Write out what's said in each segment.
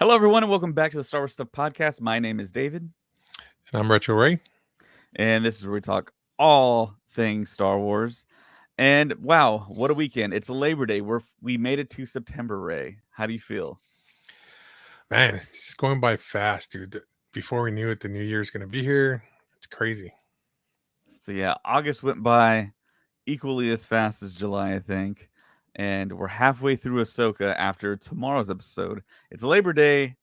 Hello, everyone, and welcome back to the Star Wars Stuff Podcast. My name is David, And I'm Retro Ray. and this is where we talk all things Star Wars. And wow, what a weekend! It's Labor Day. We made it to September. Ray, how do you feel? Man, it's just going by fast, dude. Before we knew it, the new year's going to be here. It's crazy. So yeah, August went by equally as fast as July, I think, and we're halfway through Ahsoka after tomorrow's episode. It's Labor Day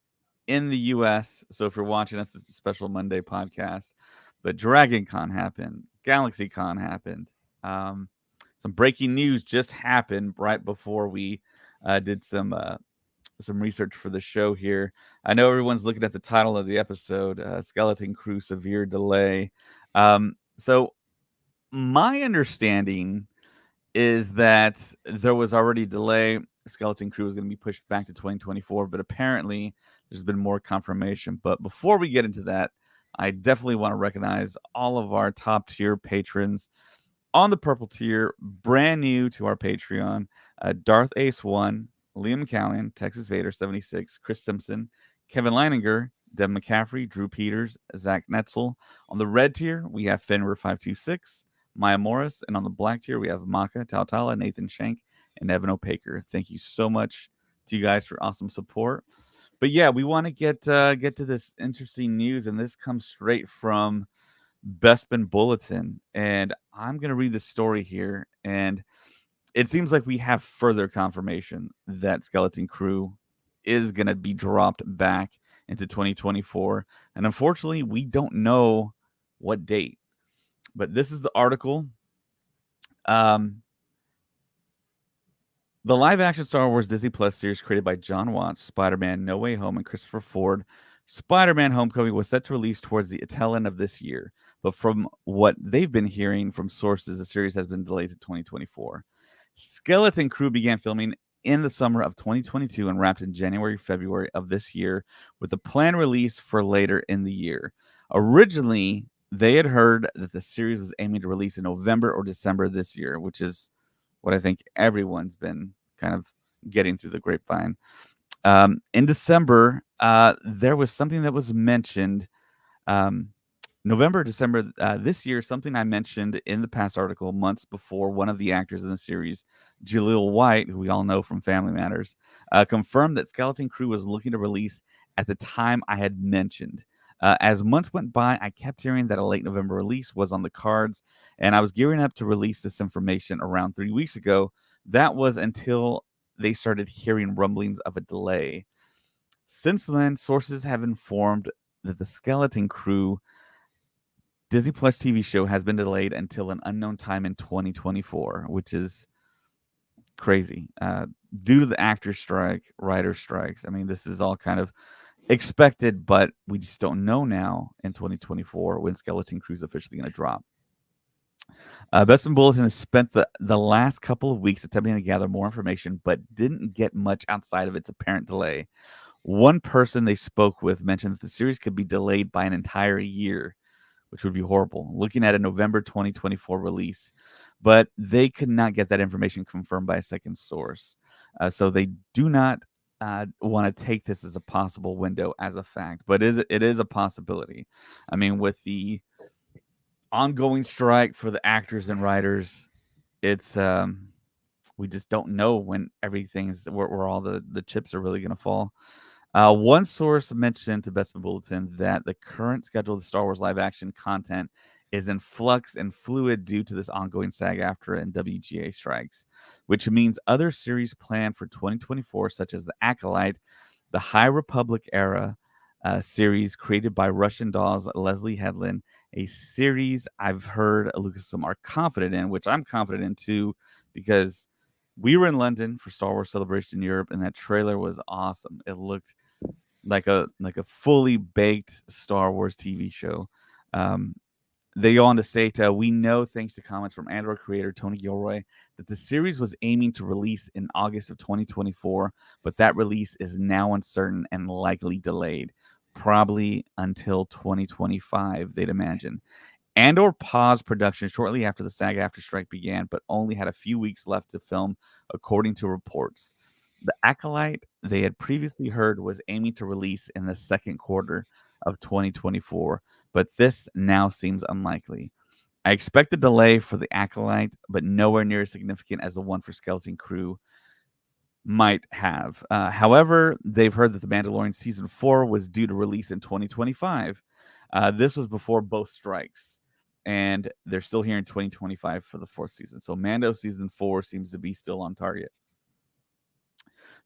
in the U.S., so if you're watching us, it's a special Monday podcast. But Dragon Con happened, Galaxy Con happened. Um, some breaking news just happened right before we did some research for the show here. I know everyone's looking at the title of the episode, "Skeleton Crew Severe Delay." So my understanding is that there was already delay. Skeleton Crew was going to be pushed back to 2024, but apparently there's been more confirmation. But before we get into that, I definitely want to recognize all of our top tier patrons on the purple tier, brand new to our Patreon: Darth Ace 1, Liam Callan, Texas Vader 76, Chris Simpson, Kevin Leininger, Deb McCaffrey, Drew Peters, Zach Netzel. On the red tier, we have Fenrir 526, Maya Morris, and on the black tier, we have Maka, Tautala, Nathan Shank, and Evan Opaker. Thank you so much to you guys for awesome support. But yeah, we want to get to this interesting news, and this comes straight from Bespin Bulletin, and I'm gonna read the story here. And it seems like we have further confirmation that Skeleton Crew is gonna be dropped back into 2024, and unfortunately, we don't know what date. But this is the article. Um, the live-action Star Wars Disney Plus series created by John Watts, Spider-Man: No Way Home, and Christopher Ford, Spider-Man: Homecoming, was set to release towards the tail end of this year. But from what they've been hearing from sources, the series has been delayed to 2024. Skeleton Crew began filming in the summer of 2022 and wrapped in January, February of this year, with a planned release for later in the year. Originally, they had heard that the series was aiming to release in November or December this year, which is what I think everyone's been kind of getting through the grapevine. In December, there was something that was mentioned. November, December this year, something I mentioned in the past article months before. One of the actors in the series, Jaleel White, who we all know from Family Matters, confirmed that Skeleton Crew was looking to release at the time I had mentioned. As months went by, I kept hearing that a late November release was on the cards, and I was gearing up to release this information around 3 weeks ago. That was until they started hearing rumblings of a delay. Since then, sources have informed that the Skeleton Crew Disney Plus TV show has been delayed until an unknown time in 2024, which is crazy. Due to the actor strike, writer strikes. I mean, this is all kind of expected, but we just don't know now in 2024 when Skeleton Crew is officially going to drop. Bespin Bulletin has spent the last couple of weeks attempting to gather more information, but didn't get much outside of its apparent delay. One person they spoke with mentioned that the series could be delayed by an entire year, which would be horrible, looking at a November 2024 release. But they could not get that information confirmed by a second source. So they do not want to take this as a possible window as a fact, but it is a possibility. I mean, with the ongoing strike for the actors and writers, it's we just don't know when everything's where all the chips are really going to fall. One source mentioned to Bespin Bulletin that the current schedule of the Star Wars live action content is in flux and fluid due to this ongoing SAG-AFTRA and WGA strikes, which means other series planned for 2024, such as The Acolyte, the High Republic era series created by Russian Doll's Leslie Headland, a series I've heard Lucasfilm are confident in, which I'm confident in too, because we were in London for Star Wars Celebration in Europe, and that trailer was awesome. It looked like a fully baked Star Wars TV show. They go on to state, we know, thanks to comments from Andor creator Tony Gilroy, that the series was aiming to release in August of 2024, but that release is now uncertain and likely delayed, probably until 2025, they'd imagine. Andor paused production shortly after the SAG-AFTRA strike began, but only had a few weeks left to film, according to reports. The Acolyte they had previously heard was aiming to release in the second quarter of 2024, but this now seems unlikely. I expect a delay for the Acolyte, but nowhere near as significant as the one for Skeleton Crew might have. However, they've heard that The Mandalorian Season 4 was due to release in 2025. This was before both strikes, and they're still here in 2025 for the fourth season. So Mando Season 4 seems to be still on target.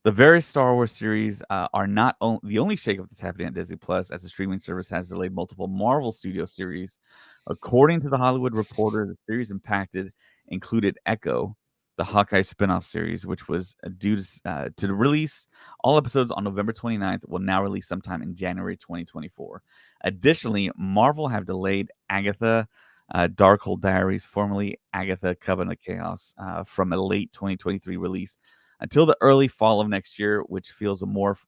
The various Star Wars series are not the only shakeup that's happening at Disney Plus, as the streaming service has delayed multiple Marvel Studio series. According to The Hollywood Reporter, the series impacted included Echo, the Hawkeye spinoff series, which was due to release all episodes on November 29th, will now release sometime in January 2024. Additionally, Marvel have delayed Agatha Darkhold Diaries, formerly Agatha Covenant of Chaos, from a late 2023 release until the early fall of next year, which feels more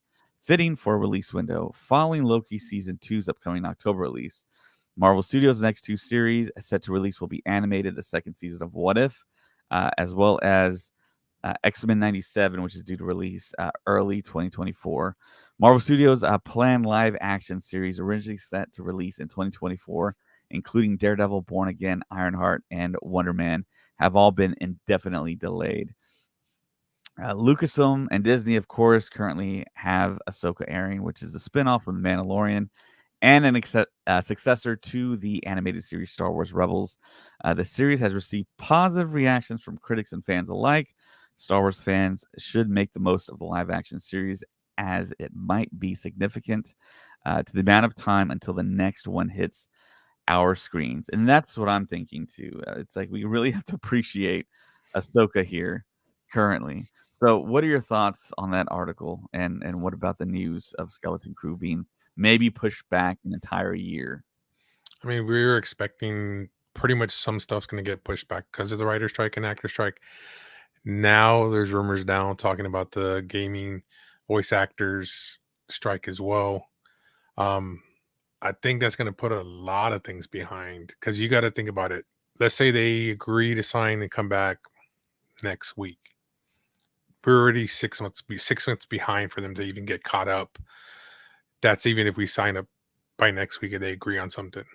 fitting for a release window. Following Loki Season 2's upcoming October release, Marvel Studios' next two series set to release will be animated, the second season of What If, as well as X-Men 97, which is due to release early 2024. Marvel Studios' planned live-action series originally set to release in 2024, including Daredevil, Born Again, Ironheart, and Wonder Man, have all been indefinitely delayed. Lucasfilm and Disney, of course, currently have Ahsoka airing, which is the spinoff from The Mandalorian and an successor to the animated series Star Wars Rebels. The series has received positive reactions from critics and fans alike. Star Wars fans should make the most of the live-action series, as it might be significant to the amount of time until the next one hits our screens. And that's what I'm thinking, too. It's like we really have to appreciate Ahsoka here currently. So, what are your thoughts on that article, and what about the news of Skeleton Crew being maybe pushed back an entire year? I mean, we were expecting pretty much some stuff's going to get pushed back because of the writer strike and actor strike. Now there's rumors now talking about the gaming voice actors strike as well. Um, I think that's going to put a lot of things behind, because you got to think about it. Let's say they agree to sign and come back next week. We're already 6 months behind for them to even get caught up. That's even if we sign up by next week and they agree on something.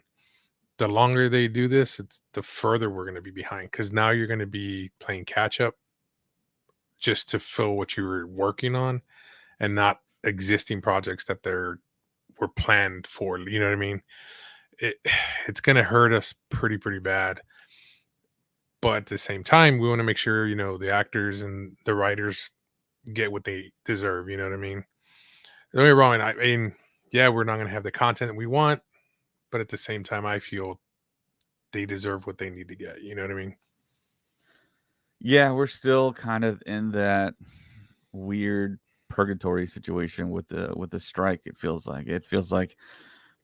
The longer they do this, it's the further we're going to be behind, because now you're going to be playing catch up just to fill what you were working on, and not existing projects that were planned for. You know what I mean? It's going to hurt us pretty bad. But at the same time, we want to make sure, the actors and the writers get what they deserve. You know what I mean? Don't get me wrong. I mean, yeah, we're not going to have the content that we want, but at the same time, I feel they deserve what they need to get. You know what I mean? Yeah, we're still kind of in that weird purgatory situation with the strike. It feels like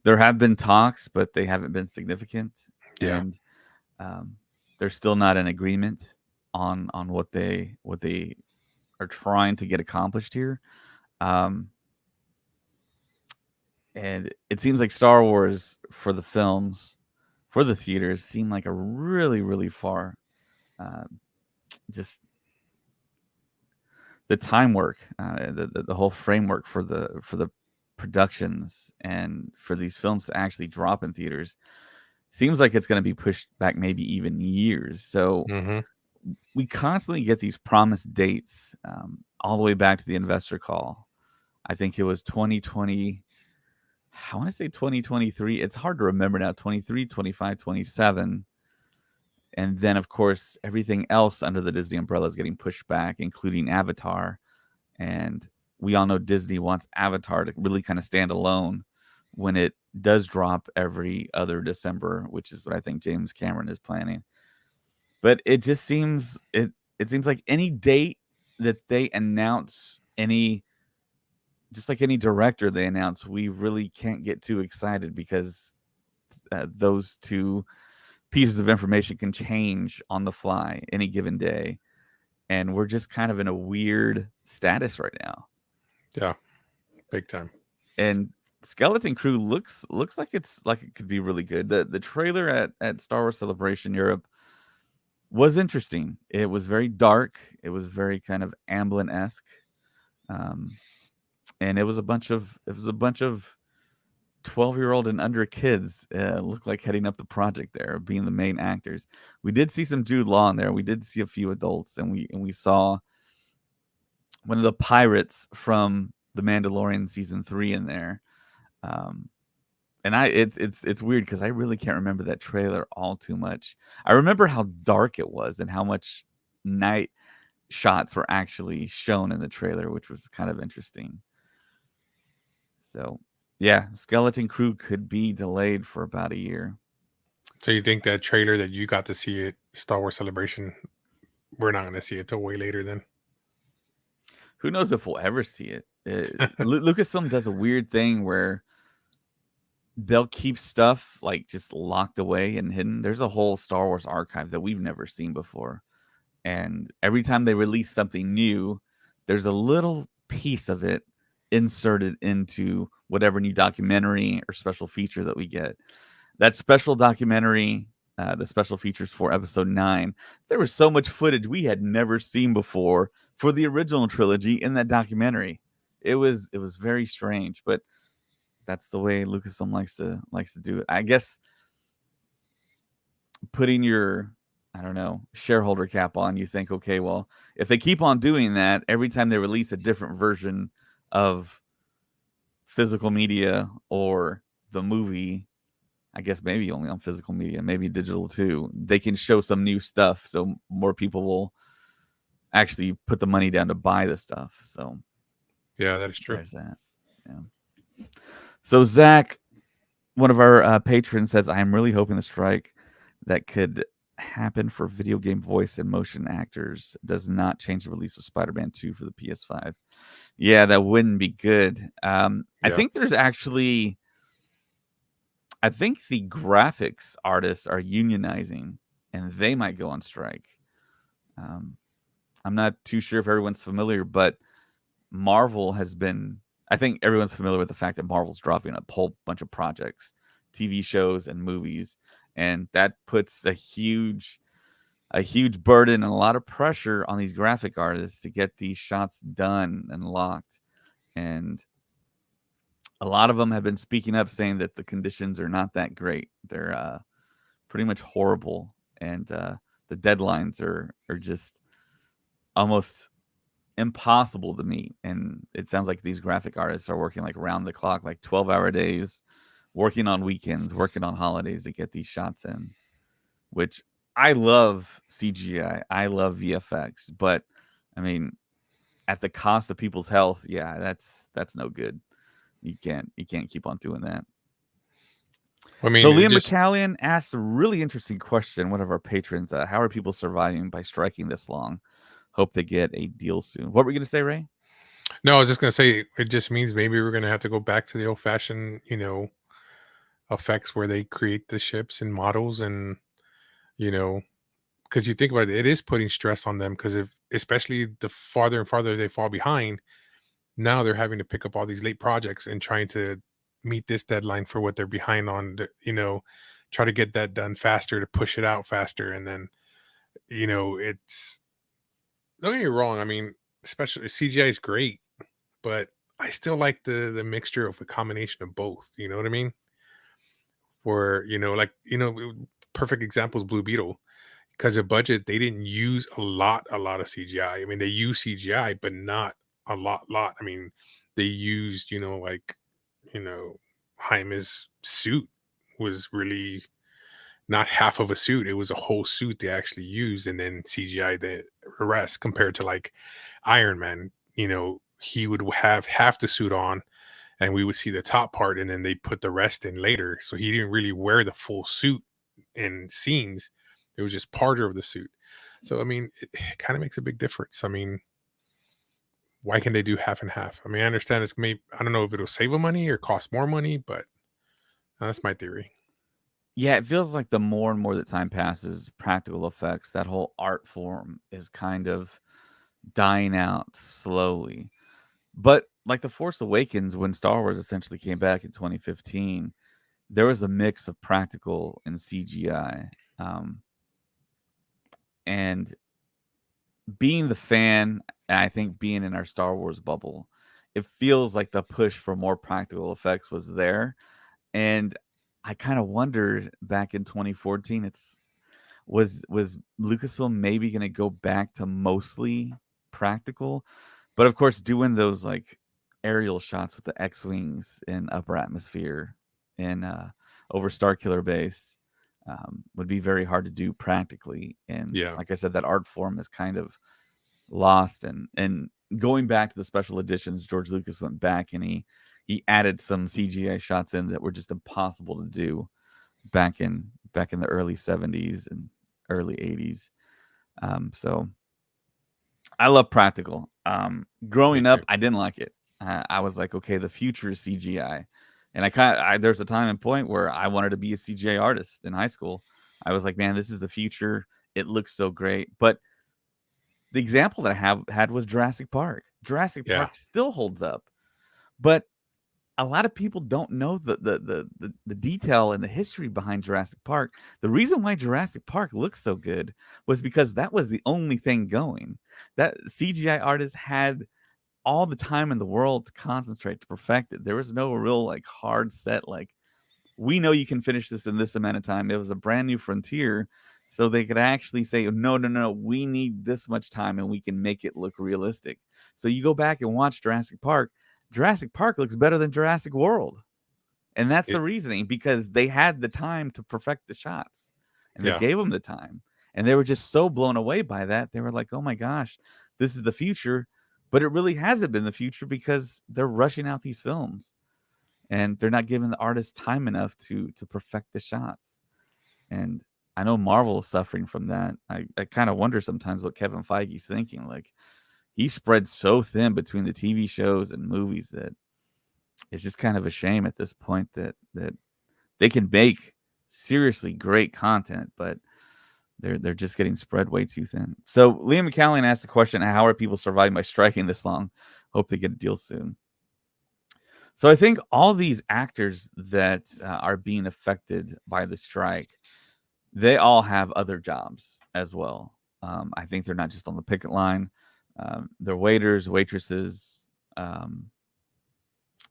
there have been talks, but they haven't been significant, Yeah. and they're still not in agreement on what they are trying to get accomplished here. And it seems like Star Wars for the films, for the theaters, seem like a really far, just the time work, the whole framework for the productions and for these films to actually drop in theaters seems like it's going to be pushed back maybe even years. So Mm-hmm. we constantly get these promised dates, all the way back to the investor call. I think it was 2020. I want to say 2023. It's hard to remember now. 23, 25, 27. And then, of course, everything else under the Disney umbrella is getting pushed back, including Avatar. And we all know Disney wants Avatar to really kind of stand alone when it does drop every other December, which is what I think James Cameron is planning. But it just seems it seems like any date that they announce, just like any director they announce, we really can't get too excited, because those two pieces of information can change on the fly any given day, and we're just kind of in a weird status right now. Yeah. Big time. And Skeleton Crew looks like it could be really good. The trailer at Star Wars Celebration Europe was interesting. It was very dark. It was very kind of Amblin-esque. um, and it was a bunch of 12-year-old and under kids looked like heading up the project there, being the main actors. We did see some Jude Law in there. We did see a few adults, and we saw one of the pirates from The Mandalorian season 3 in there. Um, and it's weird because I really can't remember that trailer all too much. I remember how dark it was and how much night shots were actually shown in the trailer, which was kind of interesting. So, yeah, Skeleton Crew could be delayed for about a year. So you think that trailer that you got to see at Star Wars Celebration, we're not going to see it till way later then? Who knows if we'll ever see it? Lucasfilm does a weird thing where they'll keep stuff like just locked away and hidden. There's a whole Star Wars archive that we've never seen before. And every time they release something new, there's a little piece of it inserted into whatever new documentary or special feature that we get. That special documentary, the special features for episode 9, there was so much footage we had never seen before for the original trilogy in that documentary. It was very strange, but that's the way Lucasfilm likes to do it. I guess putting your, I don't know, shareholder cap on, you think, okay, well, if they keep on doing that every time they release a different version of physical media or the movie, I guess maybe only on physical media, maybe digital too, they can show some new stuff so more people will actually put the money down to buy the stuff. So yeah, that is true. There's that. Yeah. So Zach, one of our patrons, says, I am really hoping the strike that could happen for video game voice and motion actors does not change the release of Spider-Man 2 for the PS5. Yeah, that wouldn't be good. I think there's actually, I think the graphics artists are unionizing and they might go on strike. I'm not too sure if everyone's familiar, but Marvel has been, I think everyone's familiar with the fact that Marvel's dropping a whole bunch of projects, TV shows and movies, and that puts a huge burden and a lot of pressure on these graphic artists to get these shots done and locked. And a lot of them have been speaking up saying that the conditions are not that great. They're pretty much horrible, and the deadlines are just almost impossible to meet. And it sounds like these graphic artists are working like round the clock, like 12-hour days, working on weekends, working on holidays to get these shots in, which I love CGI. I love VFX, but I mean, at the cost of people's health, yeah, that's no good. You can't keep on doing that. I mean, so Liam McCallion asked a really interesting question. One of our patrons, how are people surviving by striking this long? Hope they get a deal soon. What were you going to say, Ray? No, I was just going to say, it just means maybe we're going to have to go back to the old fashioned, effects where they create the ships and models, and, because you think about it, it is putting stress on them, because especially the farther and farther they fall behind, now they're having to pick up all these late projects and trying to meet this deadline for what they're behind on, try to get that done faster, to push it out faster. And then, it's, don't get me wrong, I mean, especially CGI is great, but I still like the mixture of a combination of both. You know what I mean? Where, perfect example is Blue Beetle. Because of budget, they didn't use a lot of CGI. I mean, they use CGI, but not a lot. I mean, they used, Jaime's suit was really not half of a suit. It was a whole suit they actually used, and then CGI the rest, compared to like Iron Man. He would have half the suit on, and we would see the top part, and then they put the rest in later. So he didn't really wear the full suit in scenes. It was just part of the suit. So, I mean, it kind of makes a big difference. I mean, why can they do half and half? I mean, I understand it's maybe, I don't know if it'll save them money or cost more money, but that's my theory. Yeah, it feels like the more and more that time passes, practical effects, that whole art form is kind of dying out slowly. But like The Force Awakens, when Star Wars essentially came back in 2015, there was a mix of practical and CGI. And being the fan, and I think being in our Star Wars bubble, it feels like the push for more practical effects was there. And I kind of wondered back in 2014, was Lucasfilm maybe going to go back to mostly practical, but of course doing those like aerial shots with the X-wings in upper atmosphere and over Starkiller Base would be very hard to do practically. And Yeah. like I said, that art form is kind of lost. And going back to the special editions, George Lucas went back and he added some CGI shots in that were just impossible to do back in the early 70s and early 80s. So I love practical. Me Growing up, too. I didn't like it. I was like, okay, the future is CGI, and I there's a time and point where I wanted to be a CGI artist in high school. I was like, man, this is the future. It looks so great. But the example that I have had was Jurassic Park. Jurassic Yeah. Park still holds up, but a lot of people don't know the detail and the history behind Jurassic Park. The reason why Jurassic Park looks so good was because that was the only thing going. That CGI artists had all the time in the world to concentrate to perfect it. There was no real like hard set like we know you can finish this in this amount of time. It was a brand new frontier, so they could actually say, no, no, no, we need this much time and we can make it look realistic. So you go back and watch Jurassic Park. Jurassic Park looks better than Jurassic World. And that's It, the reasoning because they had the time to perfect the shots and they yeah. gave them the time. And they were just so blown away by that. They were like, oh my gosh, this is the future. But it really hasn't been the future because they're rushing out these films and they're not giving the artists time enough to perfect the shots. And I know Marvel is suffering from that. I kind of wonder sometimes what Kevin Feige's thinking. Like he spread so thin between the TV shows and movies that it's just kind of a shame at this point that they can make seriously great content, but they're just getting spread way too thin. So Liam McCallan asked the question, how are people surviving by striking this long? Hope they get a deal soon. So I think all these actors that are being affected by the strike, they all have other jobs as well. I think they're not just on the picket line. They're waiters, waitresses.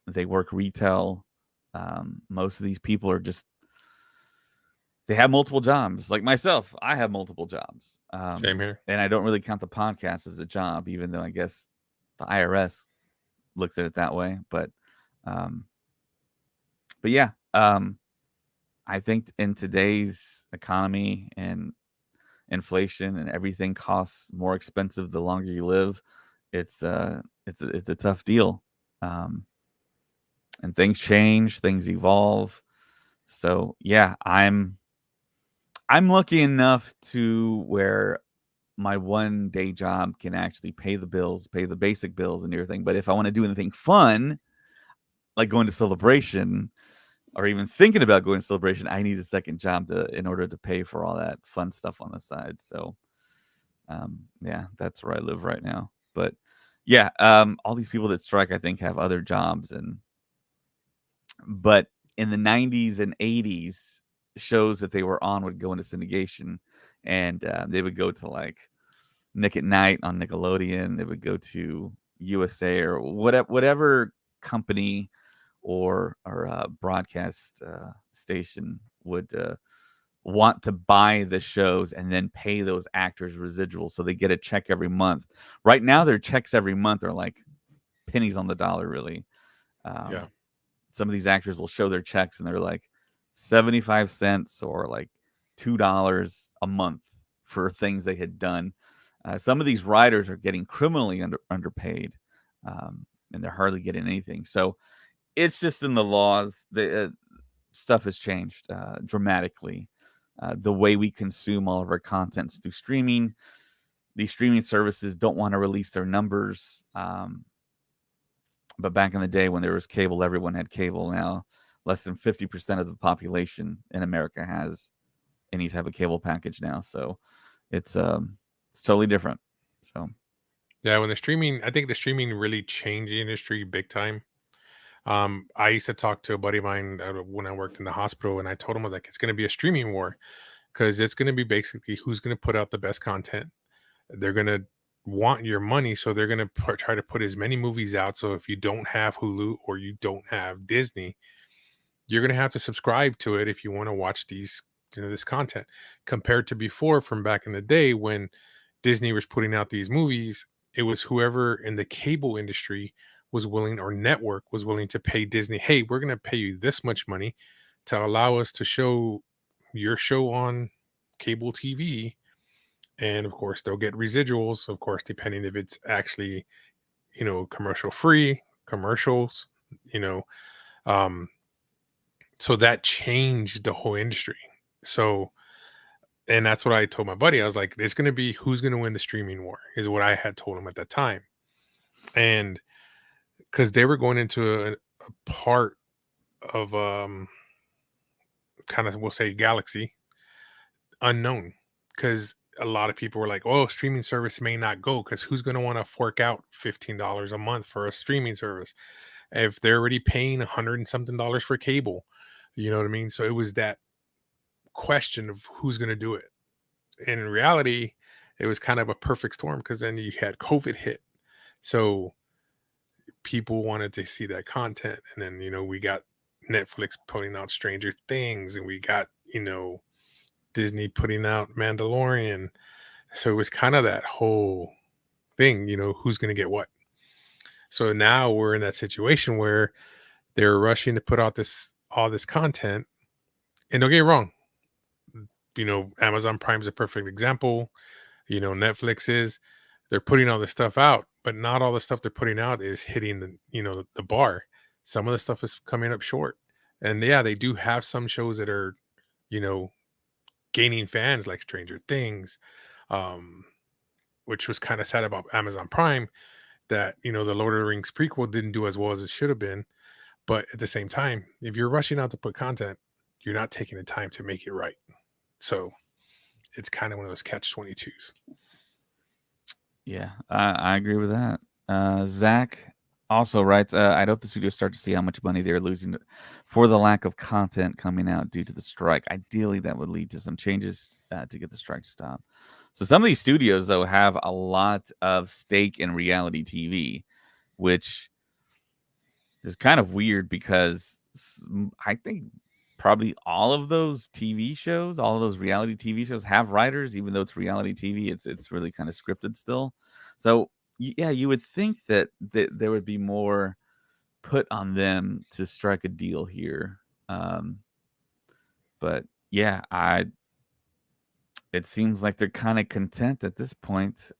They work retail. Most of these people are just they have multiple jobs. Like myself, I have multiple jobs. Same here. And I don't really count the podcast as a job, even though I guess the IRS looks at it that way. Um, but yeah, I think in today's economy and inflation and everything costs more expensive the longer you live. It's a tough deal, and things change, things evolve. So yeah, I'm lucky enough to where my one day job can actually pay the bills, pay the basic bills and everything. But if I want to do anything fun, like going to Celebration or even thinking about going to Celebration, I need a second job in order to pay for all that fun stuff on the side. So yeah, that's where I live right now. But yeah, all these people that strike, I think, have other jobs. But in the 90s and 80s, shows that they were on would go into syndication, and they would go to like Nick at Night on Nickelodeon. They would go to USA or whatever company or broadcast station would want to buy the shows and then pay those actors residuals, so they get a check every month. Right now, their checks every month are like pennies on the dollar, really. Yeah. Some of these actors will show their checks and they're like 75 cents or like $2 a month for things they had done. Some of these writers are getting criminally underpaid, and they're hardly getting anything. So it's just in the laws. The stuff has changed dramatically. The way we consume all of our contents through streaming. These streaming services don't want to release their numbers. But back in the day when there was cable, everyone had cable. Now, less than 50% of the population in America has any type of cable package now. So it's totally different. So Yeah, when I think the streaming really changed the industry big time. I used to talk to a buddy of mine when I worked in the hospital, and I told him, I was like, it's going to be a streaming war because it's going to be basically who's going to put out the best content. They're going to want your money, so they're going to try to put as many movies out. So if you don't have Hulu or you don't have Disney, you're going to have to subscribe to it if you want to watch these, this content, compared to before, from back in the day when Disney was putting out these movies. It was whoever in the cable industry was willing, or network was willing, to pay Disney, hey, we're going to pay you this much money to allow us to show your show on cable TV. And of course they'll get residuals, of course, depending if it's actually, commercial free commercials, you know um so that changed the whole industry. So, and that's what I told my buddy. I was like, it's going to be who's going to win the streaming war, is what I had told him at that time. And because they were going into a part of, kind of, we'll say, galaxy unknown, because a lot of people were like, oh, streaming service may not go, because who's going to want to fork out $15 a month for a streaming service if they're already paying $100 and something for cable? You know what I mean? So it was that question of who's going to do it. And in reality, it was kind of a perfect storm, because then you had COVID hit. So people wanted to see that content. And then, we got Netflix putting out Stranger Things, and we got, Disney putting out Mandalorian. So it was kind of that whole thing, who's going to get what. So now we're in that situation where they're rushing to put out all this content. And don't get me wrong, Amazon Prime is a perfect example. Netflix is. They're putting all this stuff out, but not all the stuff they're putting out is hitting the bar. Some of the stuff is coming up short. And yeah, they do have some shows that are, gaining fans, like Stranger Things, which was kind of sad about Amazon Prime, that, the Lord of the Rings prequel didn't do as well as it should have been. But at the same time, if you're rushing out to put content, you're not taking the time to make it right. So it's kind of one of those catch-22s. Yeah, I agree with that. Zach also writes, I'd hope the studios start to see how much money they're losing for the lack of content coming out due to the strike. Ideally, that would lead to some changes to get the strike to stop. So some of these studios, though, have a lot of stake in reality TV, which is kind of weird, because I think probably all of those TV shows, all of those reality TV shows have writers, even though it's reality TV. It's really kind of scripted still. So yeah, you would think that there would be more put on them to strike a deal here. But yeah, it seems like they're kind of content at this point.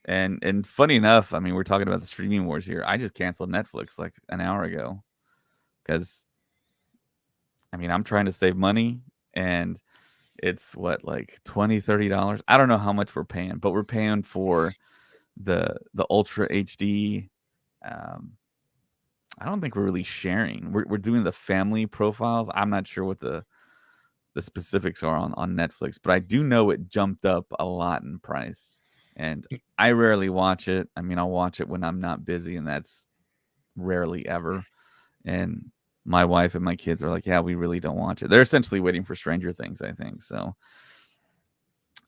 And funny enough, I mean, we're talking about the streaming wars here. I just canceled Netflix like an hour ago, because I mean, I'm trying to save money, and it's what, like $20-$30. I don't know how much we're paying, but we're paying for the Ultra HD. I don't think we're really sharing. We're doing the family profiles. I'm not sure what the specifics are on Netflix, but I do know it jumped up a lot in price. And I rarely watch it. I mean, I'll watch it when I'm not busy, and that's rarely ever. And my wife and my kids are like, yeah, we really don't watch it. They're essentially waiting for Stranger Things, I think. So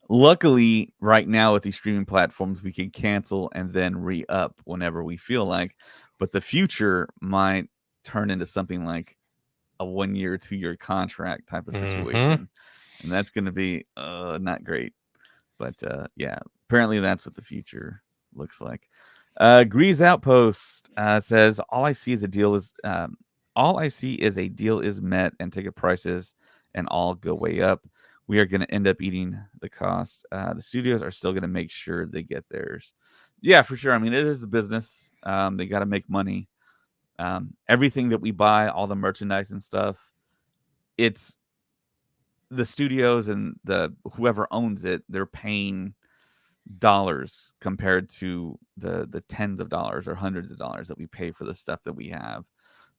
luckily, right now with these streaming platforms, we can cancel and then re-up whenever we feel like. But the future might turn into something like a 1 year, 2 year contract type of situation. And that's going to be not great. But yeah, apparently that's what the future looks like. Grease Outpost says, all I see is a deal is met, and ticket prices and all go way up. We are going to end up eating the cost. The studios are still going to make sure they get theirs. Yeah, for sure. I mean, it is a business. They got to make money. Everything that we buy, all the merchandise and stuff, it's the studios and whoever owns it, they're paying dollars compared to the tens of dollars or hundreds of dollars that we pay for the stuff that we have.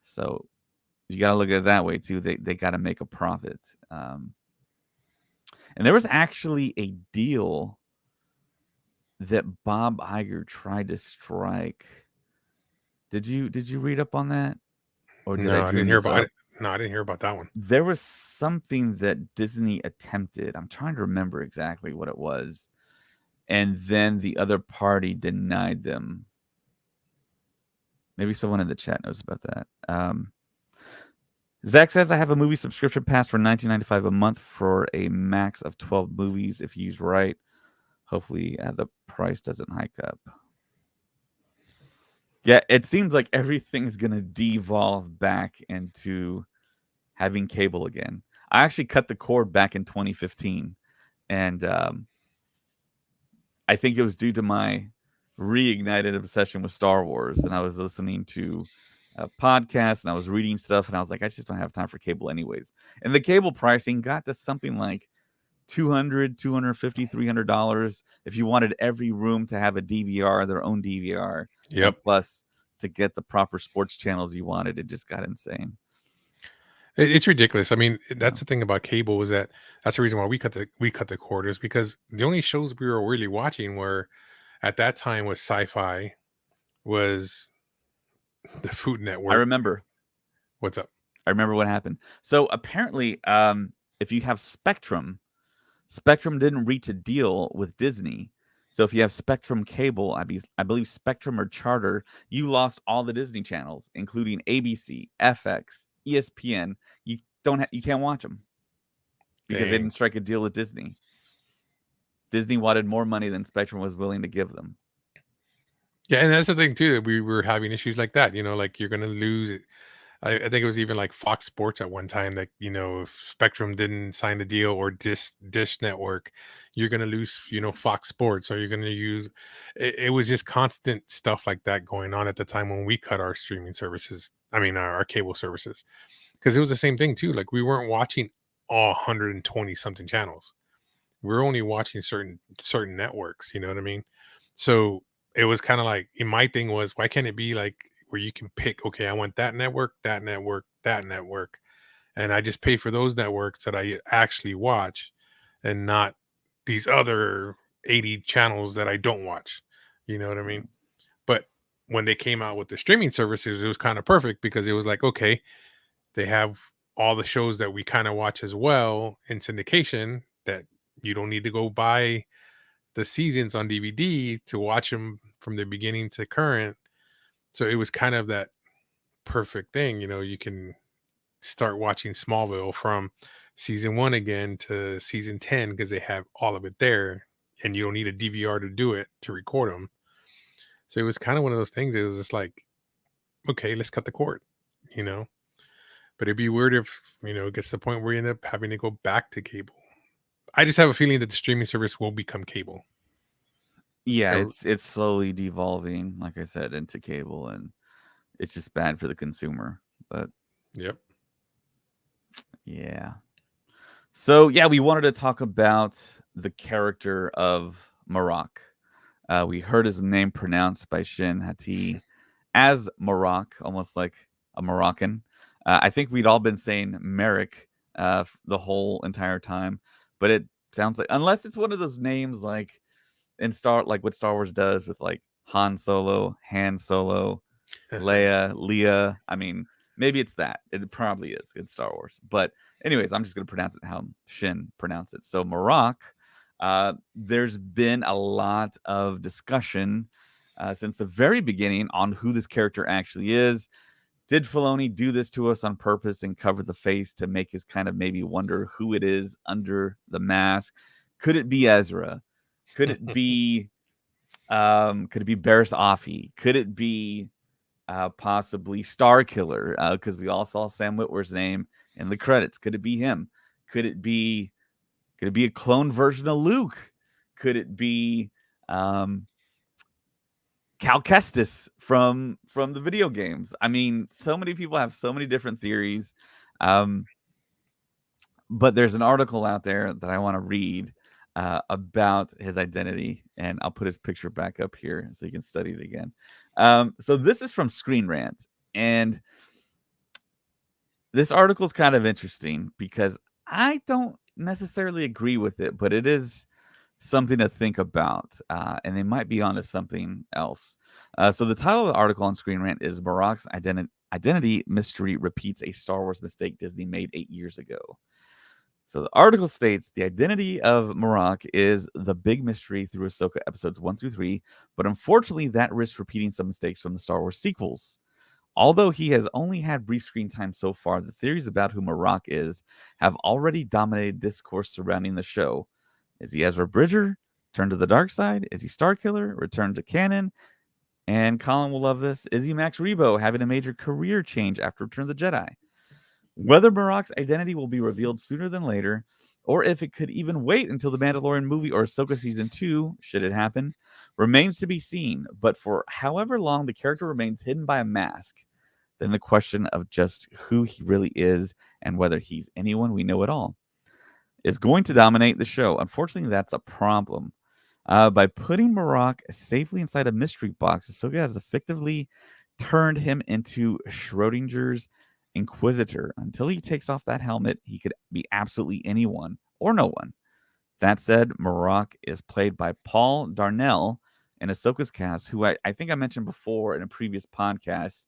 So you got to look at it that way too. They got to make a profit. And there was actually a deal that Bob Iger tried to strike. Did you read up on that? Or did I didn't hear about it. No, I didn't hear about that one. There was something that Disney attempted. I'm trying to remember exactly what it was. and then the other party denied them. Maybe someone in the chat knows about that. Zach says, I have a movie subscription pass for $19.95 a month for a max of 12 movies if used right. Hopefully the price doesn't hike up. Yeah, it seems like everything's going to devolve back into having cable again. I actually cut the cord back in 2015, and I think it was due to my reignited obsession with Star Wars, and I was listening to podcasts and I was reading stuff, and I was like, I just don't have time for cable anyways. And the cable pricing got to something like $200, $250, $300 if you wanted every room to have a DVR, their own DVR. Yep. And plus, to get the proper sports channels you wanted, it just got insane. It's ridiculous. I mean, that's the thing about cable is that's the reason why we cut the cord, is because the only shows we were really watching were at that time was Sci-Fi, was the Food Network. I remember. What's up? I remember what happened. So apparently, if you have Spectrum didn't reach a deal with Disney. So if you have Spectrum Cable, I believe Spectrum or Charter, you lost all the Disney channels, including ABC, FX, ESPN. You can't watch them because they didn't strike a deal with Disney. Disney wanted more money than Spectrum was willing to give them. Yeah, and that's the thing too, that we were having issues like that. Like you're gonna lose it. I think it was even like Fox Sports at one time that, if Spectrum didn't sign the deal, or Dish Network, you're going to lose, Fox Sports, or you're going to use it was just constant stuff like that going on at the time when we cut our streaming services. I mean, our cable services, because it was the same thing too. Like we weren't watching all 120 something channels. We're only watching certain networks. You know what I mean? So it was kind of like, my thing was, why can't it be like, where you can pick, okay, I want that network, that network, that network, and I just pay for those networks that I actually watch, and not these other 80 channels that I don't watch. You know what I mean? But when they came out with the streaming services, it was kind of perfect, because it was like, okay, they have all the shows that we kind of watch as well in syndication, that you don't need to go buy the seasons on DVD to watch them from the beginning to current. So it was kind of that perfect thing. You can start watching Smallville from season 1 again to season 10, because they have all of it there, and you don't need a DVR to do it, to record them. So it was kind of one of those things. It was just like, okay, let's cut the cord, but it'd be weird if, it gets to the point where you end up having to go back to cable. I just have a feeling that the streaming service will become cable. Yeah, it's slowly devolving, like I said, into cable, and it's just bad for the consumer. But yep. Yeah. So yeah, we wanted to talk about the character of MARROK. We heard his name pronounced by Shin Hati as MARROK, almost like a Moroccan. I think we'd all been saying MARROK the whole entire time, but it sounds like, unless it's one of those names like like what Star Wars does with like Han Solo, Leia. I mean, maybe it's that. It probably is in Star Wars. But anyways, I'm just going to pronounce it how Shin pronounced it. So MARROK, there's been a lot of discussion since the very beginning on who this character actually is. Did Filoni do this to us on purpose and cover the face to make us kind of maybe wonder who it is under the mask? Could it be Ezra? Could it be Barriss Offee? Could it be possibly Starkiller? Because we all saw Sam Witwer's name in the credits. Could it be him? Could it be a clone version of Luke? Could it be Cal Kestis from the video games? I mean, so many people have so many different theories. But there's an article out there that I want to read about his identity, and I'll put his picture back up here so you can study it again. So this is from Screen Rant, and this article is kind of interesting because I don't necessarily agree with it, but it is something to think about, and they might be onto something else. So the title of the article on Screen Rant is "MARROK's Identity Mystery Repeats a Star Wars Mistake Disney Made 8 years ago." So the article states the identity of MARROK is the big mystery through Ahsoka episodes 1 through 3, but unfortunately that risks repeating some mistakes from the Star Wars sequels. Although he has only had brief screen time so far, the theories about who MARROK is have already dominated discourse surrounding the show. Is he Ezra Bridger? Turn to the dark side? Is he Starkiller? Return to canon? And Colin will love this. Is he Max Rebo having a major career change after Return of the Jedi? Whether MARROK's identity will be revealed sooner than later, or if it could even wait until the Mandalorian movie or Ahsoka Season 2, should it happen, remains to be seen. But for however long the character remains hidden by a mask, then the question of just who he really is and whether he's anyone we know at all is going to dominate the show. Unfortunately, that's a problem. By putting MARROK safely inside a mystery box, Ahsoka has effectively turned him into Schrodinger's Inquisitor. Until he takes off that helmet, he could be absolutely anyone or no one. That said, MARROK is played by Paul Darnell in Ahsoka's cast, who I think I mentioned before in a previous podcast.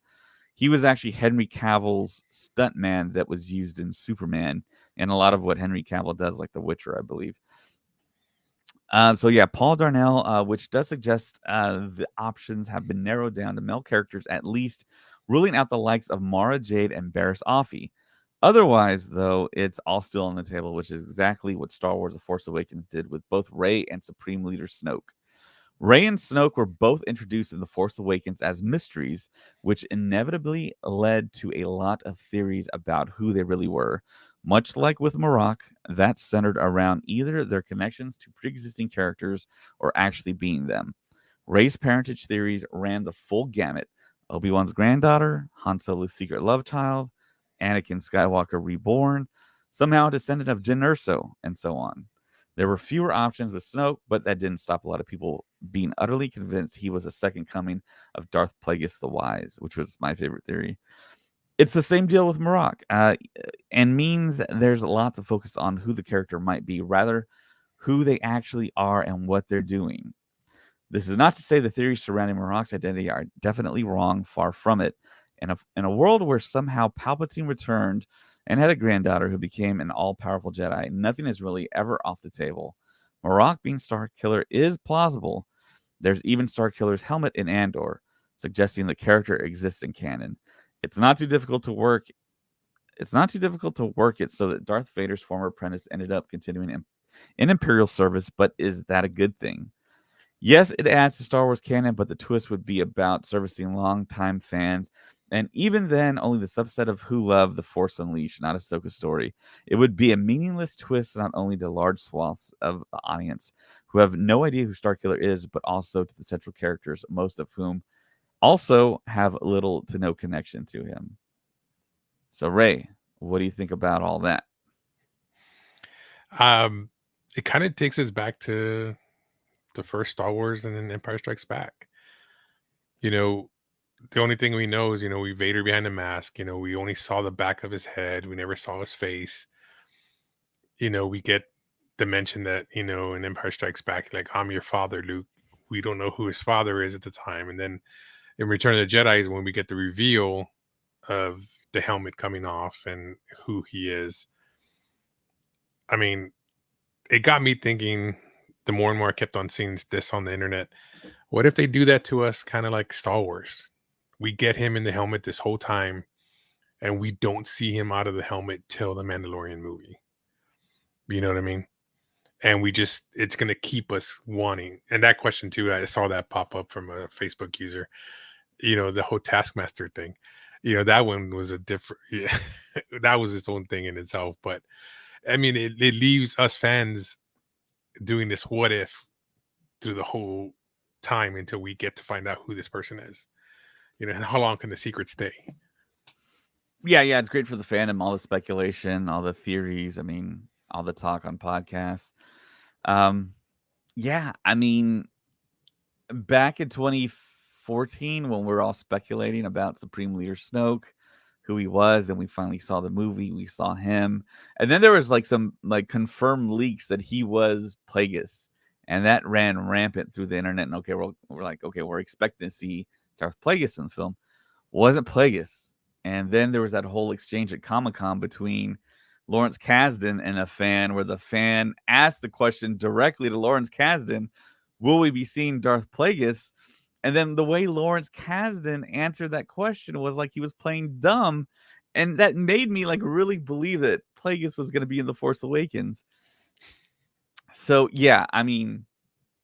He was actually Henry Cavill's stuntman that was used in Superman and a lot of what Henry Cavill does, like The Witcher, I believe. So yeah, Paul Darnell, which does suggest the options have been narrowed down to male characters at least, ruling out the likes of Mara Jade and Barriss Offee. Otherwise, though, it's all still on the table, which is exactly what Star Wars: The Force Awakens did with both Rey and Supreme Leader Snoke. Rey and Snoke were both introduced in The Force Awakens as mysteries, which inevitably led to a lot of theories about who they really were. Much like with MARROK, that centered around either their connections to pre-existing characters or actually being them. Rey's parentage theories ran the full gamut. Obi-Wan's granddaughter, Han Solo's secret love child, Anakin Skywalker reborn, somehow a descendant of Jyn Erso, and so on. There were fewer options with Snoke, but that didn't stop a lot of people being utterly convinced he was a second coming of Darth Plagueis the Wise, which was my favorite theory. It's the same deal with MARROK, and means there's lots of focus on who the character might be, rather who they actually are and what they're doing. This is not to say the theories surrounding MARROK's identity are definitely wrong, far from it. In a world where somehow Palpatine returned and had a granddaughter who became an all-powerful Jedi, nothing is really ever off the table. MARROK being Starkiller is plausible. There's even Starkiller's helmet in Andor, suggesting the character exists in canon. It's not too difficult to work it so that Darth Vader's former apprentice ended up continuing in Imperial service, but is that a good thing? Yes, it adds to Star Wars canon, but the twist would be about servicing longtime fans, and even then, only the subset of who love The Force Unleashed, not Ahsoka's story. It would be a meaningless twist not only to large swaths of the audience who have no idea who Starkiller is, but also to the central characters, most of whom also have little to no connection to him. So, Ray, what do you think about all that? It kind of takes us back to the first Star Wars and then Empire Strikes Back. You know, the only thing we know is, we Vader behind the mask. We only saw the back of his head. We never saw his face. We get the mention that, in Empire Strikes Back, like, I'm your father, Luke. We don't know who his father is at the time. And then in Return of the Jedi is when we get the reveal of the helmet coming off and who he is. I mean, it got me thinking, the more and more I kept on seeing this on the internet, what if they do that to us kind of like Star Wars? We get him in the helmet this whole time and we don't see him out of the helmet till the Mandalorian movie. You know what I mean? And it's going to keep us wanting. And that question too, I saw that pop up from a Facebook user, the whole Taskmaster thing. That one was a different, yeah, that was its own thing in itself. But I mean, it leaves us fans doing this what if through the whole time until we get to find out who this person is. And how long can the secret stay? Yeah, it's great for the fandom, all the speculation, all the theories. I mean, all the talk on podcasts. Yeah, I mean, back in 2014, when we were all speculating about Supreme Leader Snoke, who he was, and we finally saw the movie, we saw him, and then there was like some like confirmed leaks that he was Plagueis, and that ran rampant through the internet. And okay, we're like, okay, we're expecting to see Darth Plagueis in the film. Wasn't Plagueis. And then there was that whole exchange at Comic-Con between Lawrence Kasdan and a fan, where the fan asked the question directly to Lawrence Kasdan, will we be seeing Darth Plagueis? And then the way Lawrence Kasdan answered that question was like he was playing dumb. And that made me like really believe that Plagueis was going to be in The Force Awakens. So yeah, I mean,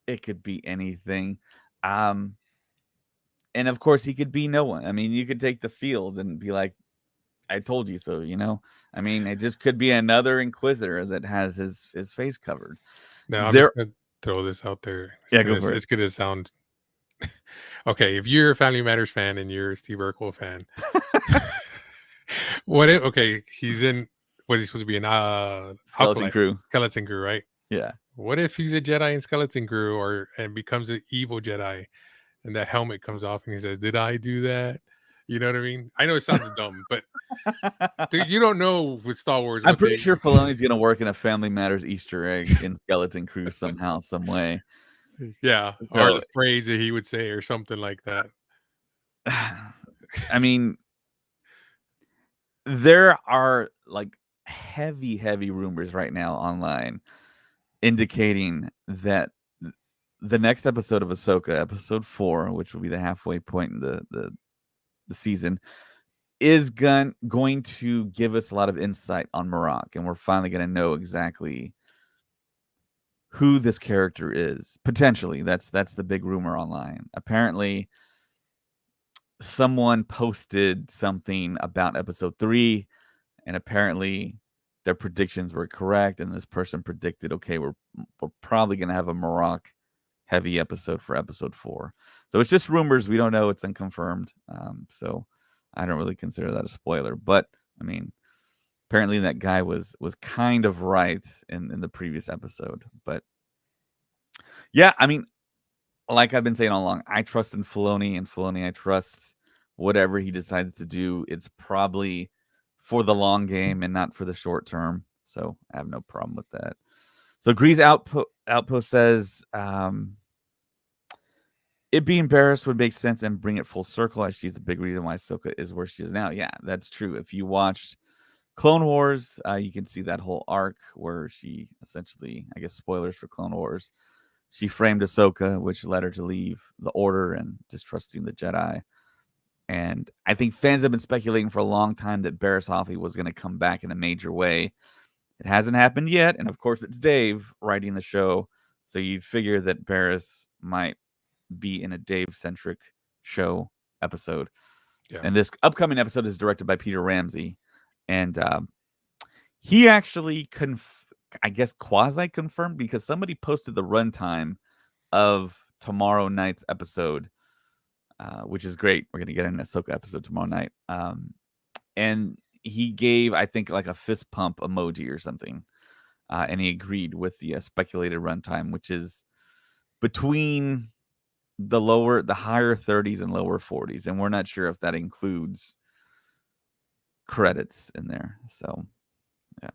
it could be anything. And of course he could be no one. I mean, you could take the field and be like, I told you so, you know? I mean, it just could be another Inquisitor that has his face covered. Now, I'm There, just gonna throw this out there. yeah, go for it. It's gonna sound okay. If you're a Family Matters fan and you're a Steve Urkel fan, what if he's in what he's supposed to be in Skeleton Crew. Skeleton Crew, right? Yeah. What if he's a Jedi in Skeleton Crew and becomes an evil Jedi and that helmet comes off and he says, "Did I do that?" You know what I mean? I know it sounds dumb, but dude, you don't know with Star Wars. I'm pretty sure Filoni's gonna work in a Family Matters Easter egg in Skeleton Crew somehow, some way. Yeah, or the phrase that he would say or something like that. I mean, there are like heavy rumors right now online indicating that the next episode of Ahsoka, episode 4, which will be the halfway point in the season, is going to give us a lot of insight on MARROK, and we're finally going to know exactly who this character is. Potentially, that's the big rumor online. Apparently, someone posted something about episode 3, and apparently their predictions were correct, and this person predicted, okay, we're probably going to have a MARROK heavy episode for episode 4. So it's just rumors. We don't know. It's unconfirmed. So I don't really consider that a spoiler. But I mean, apparently that guy was kind of right in the previous episode. But yeah, I mean, like I've been saying all along, I trust in Filoni, and Filoni, I trust whatever he decides to do. It's probably for the long game and not for the short term. So I have no problem with that. So Grease Outpost says, it being Barriss would make sense and bring it full circle, as she's the big reason why Ahsoka is where she is now. Yeah, that's true. If you watched Clone Wars, you can see that whole arc where she essentially, I guess, spoilers for Clone Wars, she framed Ahsoka, which led her to leave the Order and distrusting the Jedi. And I think fans have been speculating for a long time that Barriss Offee was going to come back in a major way. It hasn't happened yet, and of course, it's Dave writing the show, so you'd figure that Barriss might be in a Dave-centric show episode. Yeah. And this upcoming episode is directed by Peter Ramsey, and he actually I guess quasi-confirmed, because somebody posted the runtime of tomorrow night's episode, which is great. We're going to get an Ahsoka episode tomorrow night. And he gave, I think, like a fist pump emoji or something. And he agreed with the speculated runtime, which is between the higher 30s and lower 40s. And we're not sure if that includes credits in there. So, yeah.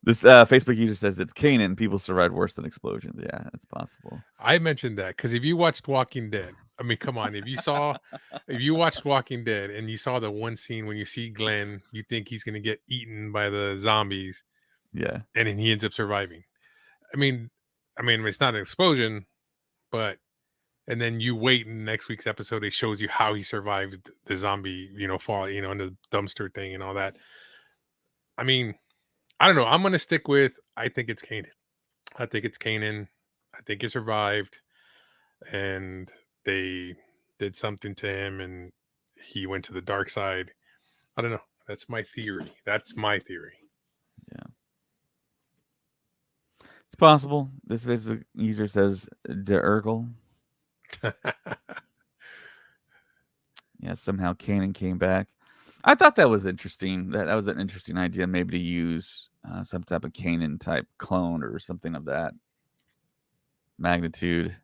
This Facebook user says it's Kanan. People survived worse than explosions. Yeah, it's possible. I mentioned that because if you watched Walking Dead, I mean, come on. If you watched Walking Dead and you saw the one scene when you see Glenn, you think he's going to get eaten by the zombies. Yeah. And then he ends up surviving. I mean, it's not an explosion, but, and then you wait in next week's episode, it shows you how he survived the zombie, fall, in the dumpster thing and all that. I mean, I don't know. I'm going to stick with, I think it's Kanan. I think he survived, and they did something to him, and he went to the dark side. I don't know. That's my theory. Yeah. It's possible. This Facebook user says De Urkel. Yeah, somehow Kanan came back. I thought that was interesting. That was an interesting idea, maybe to use some type of Kanan type clone or something of that magnitude.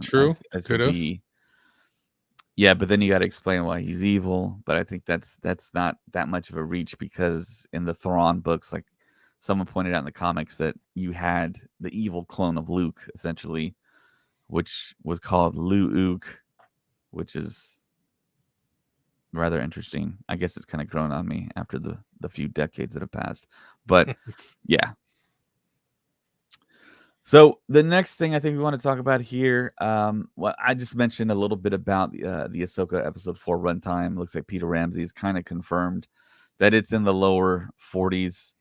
True. Could have. Yeah, but then you got to explain why he's evil. But I think that's not that much of a reach, because in the Thrawn books, like someone pointed out in the comics, that you had the evil clone of Luke, essentially, which was called Luke, which is rather interesting. I guess it's kind of grown on me after the few decades that have passed. But yeah. So the next thing I think we want to talk about here, well, I just mentioned a little bit about the Ahsoka episode 4 runtime. Looks like Peter Ramsey's kind of confirmed that it's in the lower 40s.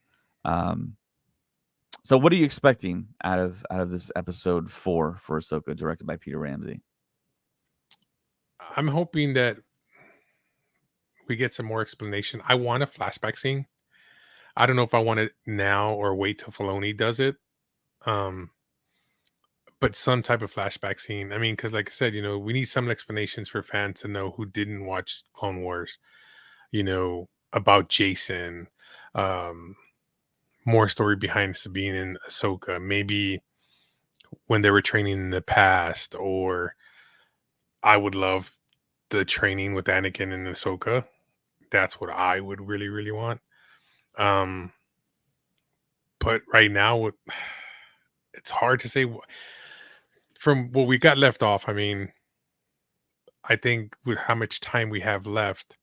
So what are you expecting out of this episode 4 for Ahsoka, directed by Peter Ramsey? I'm hoping that we get some more explanation. I want a flashback scene. I don't know if I want it now or wait till Filoni does it. Um, but some type of flashback scene. I mean, because like I said, we need some explanations for fans to know who didn't watch Clone Wars. About Jason. Um, More story behind Sabine and Ahsoka. Maybe when they were training in the past, or I would love the training with Anakin and Ahsoka. That's what I would really, really want. But right now, it's hard to say. From what we got left off, I mean, I think with how much time we have left,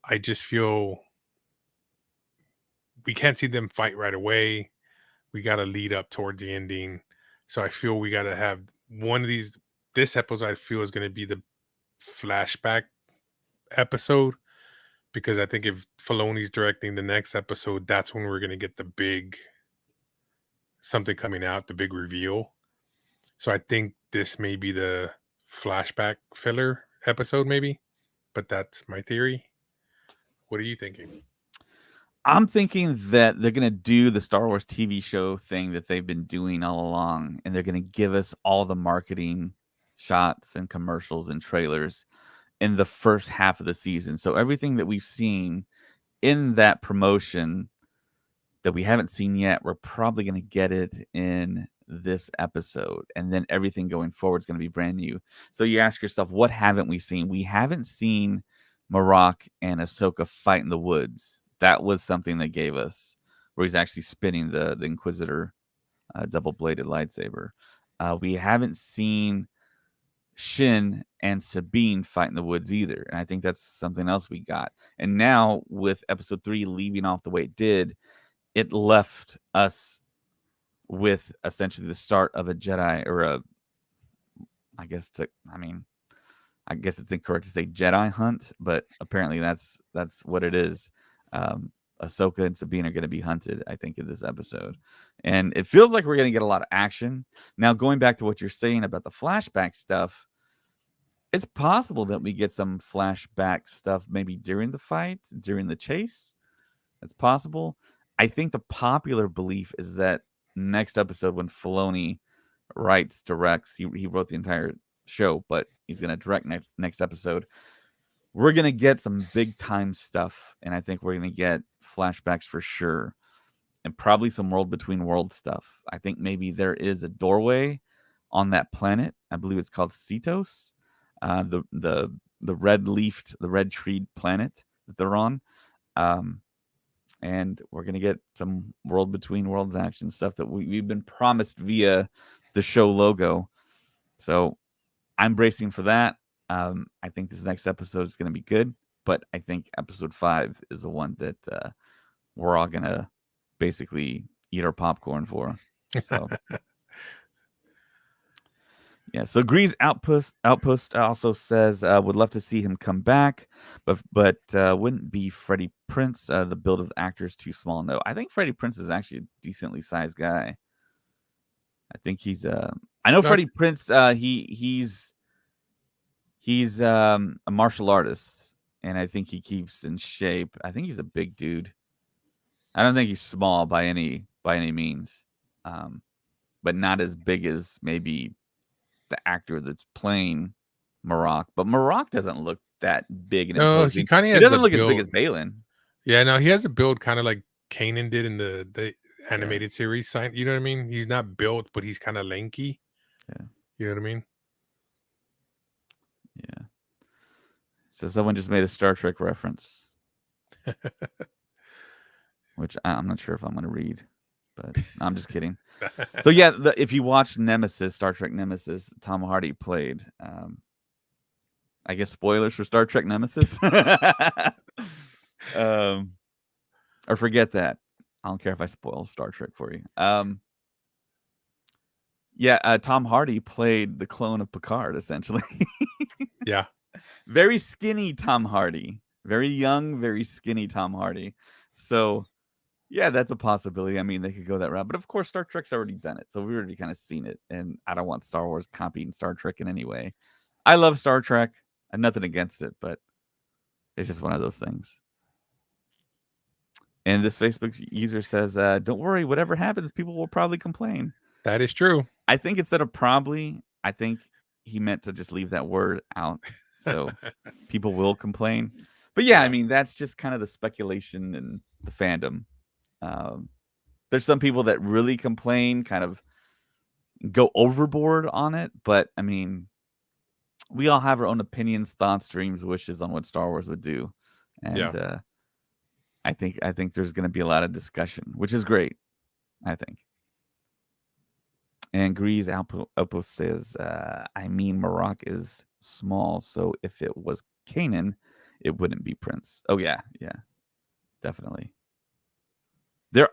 I just feel we can't see them fight right away. We got to lead up towards the ending. So I feel we got to have one of these. This episode, I feel, is going to be the flashback episode, because I think if Filoni's directing the next episode, that's when we're going to get the big something coming out, the big reveal. So I think this may be the flashback filler episode, maybe, but that's my theory. What are you thinking? I'm thinking that they're going to do the Star Wars TV show thing that they've been doing all along, and they're going to give us all the marketing shots and commercials and trailers in the first half of the season. So everything that we've seen in that promotion that we haven't seen yet, we're probably going to get it in this episode. And then everything going forward is going to be brand new. So you ask yourself, what haven't we seen? We haven't seen MARROK and Ahsoka fight in the woods. That was something they gave us, where he's actually spinning the Inquisitor double-bladed lightsaber. We haven't seen Shin and Sabine fight in the woods either, and I think that's something else we got. And now with episode 3 leaving off the way it did, it left us with essentially the start of a Jedi, or I guess it's incorrect to say Jedi hunt, but apparently that's what it is. Ahsoka and Sabine are going to be hunted, I think, in this episode. And it feels like we're going to get a lot of action. Now, going back to what you're saying about the flashback stuff, it's possible that we get some flashback stuff maybe during the fight, during the chase. That's possible. I think the popular belief is that next episode, when Filoni directs, he wrote the entire show, but he's going to direct next episode. We're going to get some big time stuff, and I think we're going to get flashbacks for sure, and probably some world between world stuff. I think maybe there is a doorway on that planet. I believe it's called Cetos, the red leafed, the red treed planet that they're on. And we're going to get some world between worlds action stuff that we've been promised via the show logo. So I'm bracing for that. I think this next episode is going to be good, but I think episode 5 is the one that we're all going to basically eat our popcorn for. So, yeah. So Grease Outpost also says would love to see him come back, but wouldn't be Freddie Prinze. The build of the actor is too small. No, I think Freddie Prinze is actually a decently sized guy. I think he's I know Freddie Prinze. He's a martial artist, and I think he keeps in shape. I think he's a big dude. I don't think he's small by any means, but not as big as maybe the actor that's playing MARROK. But MARROK doesn't look that big and imposing. He kind of doesn't look as big as Balin. Yeah, no, he has a build kind of like Kanan did in the animated series. You know what I mean? He's not built, but he's kind of lanky. Yeah. You know what I mean? Yeah. So someone just made a Star Trek reference, which I'm not sure if I'm going to read, but I'm just kidding. So yeah, if you watch Nemesis, Star Trek Nemesis, Tom Hardy played I guess spoilers for Star Trek Nemesis. Or forget that. I don't care if I spoil Star Trek for you. Yeah, Tom Hardy played the clone of Picard, essentially. Yeah. Very skinny Tom Hardy. Very young, very skinny Tom Hardy. So, yeah, that's a possibility. I mean, they could go that route. But of course, Star Trek's already done it. So we've already kind of seen it. And I don't want Star Wars copying Star Trek in any way. I love Star Trek. I have nothing against it, but it's just one of those things. And this Facebook user says, don't worry, whatever happens, people will probably complain. That is true. I think instead of probably, I think he meant to just leave that word out. So people will complain. But yeah, I mean, that's just kind of the speculation and the fandom. There's some people that really complain, kind of go overboard on it. But I mean, we all have our own opinions, thoughts, dreams, wishes on what Star Wars would do. And I think there's going to be a lot of discussion, which is great, I think. And Grease Outpost says, I mean, MARROK is small, so if it was Kanan, it wouldn't be Prince. Oh, yeah, definitely.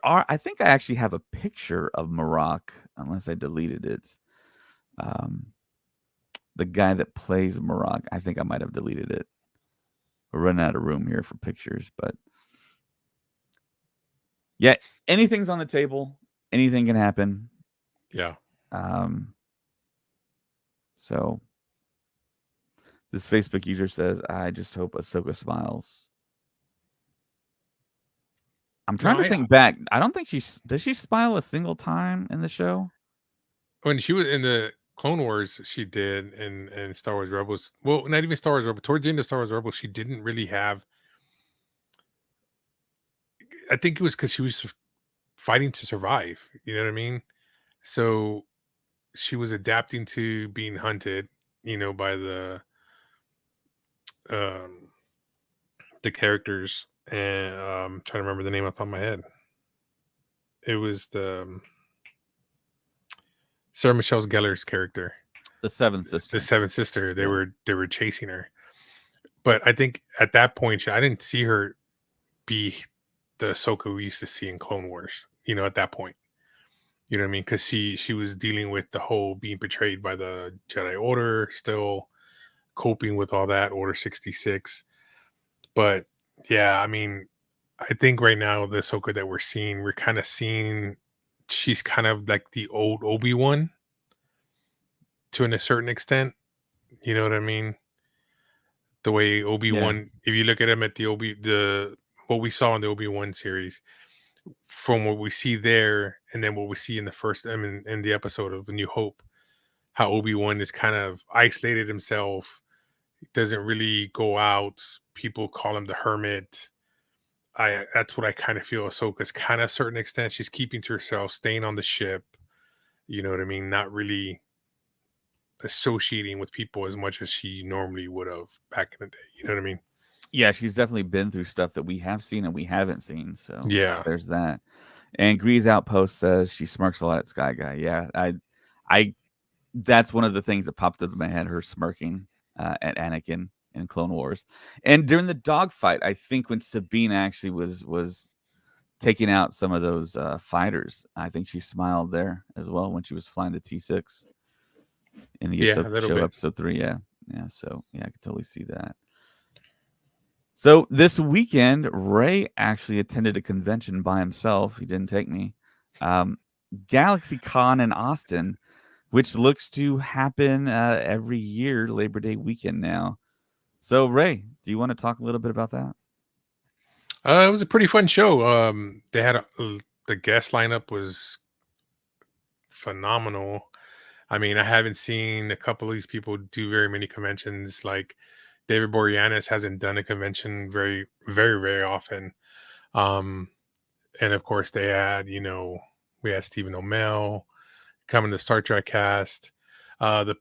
I think I actually have a picture of MARROK, unless I deleted it. The guy that plays MARROK, I think I might have deleted it. We're running out of room here for pictures, but yeah, anything's on the table. Anything can happen. Yeah. So this Facebook user says, I just hope Ahsoka smiles. I'm trying to think back. I don't think does she smile a single time in the show? When she was in the Clone Wars, she did, and Star Wars Rebels. Well, not even Star Wars Rebels. Towards the end of Star Wars Rebels, she didn't really have. I think it was because she was fighting to survive. You know what I mean? So she was adapting to being hunted, by the characters, and trying to remember the name off the top of my head. It was the Sarah Michelle Gellar's character, the Seventh Sister. The Seventh Sister. They were chasing her, but I think at that point, I didn't see her be the Ahsoka we used to see in Clone Wars. At that point, you know what I mean? Because she was dealing with the whole being betrayed by the Jedi Order, still coping with all that, Order 66. But yeah, I mean, I think right now the Ahsoka that we're kind of seeing, she's kind of like the old Obi-Wan to a certain extent. You know what I mean? The way Obi-Wan, if you look at him at what we saw in the Obi-Wan series, from what we see there, and then what we see in the first, in the episode of A New Hope, how Obi-Wan is kind of isolated himself, doesn't really go out. People call him the hermit. That's what I kind of feel Ahsoka's kind of a certain extent. She's keeping to herself, staying on the ship. You know what I mean? Not really associating with people as much as she normally would have back in the day. You know what I mean? Yeah, she's definitely been through stuff that we have seen and we haven't seen. So yeah, there's that. And Grease Outpost says she smirks a lot at Sky Guy. Yeah, I that's one of the things that popped up in my head. Her smirking at Anakin in Clone Wars, and during the dogfight, I think when Sabine actually was taking out some of those fighters, I think she smiled there as well when she was flying the T6 in the Ahsoka show, episode 3. Yeah. So yeah, I could totally see that. So this weekend, Ray actually attended a convention by himself. He didn't take me. GalaxyCon in Austin, which looks to happen every year, Labor Day weekend now. So, Ray, do you want to talk a little bit about that? It was a pretty fun show. They had the guest lineup was phenomenal. I mean, I haven't seen a couple of these people do very many conventions. Like David Boreanaz hasn't done a convention very, very, very often. And of course, they had, we had Stephen O'Mell coming to Star Trek cast. The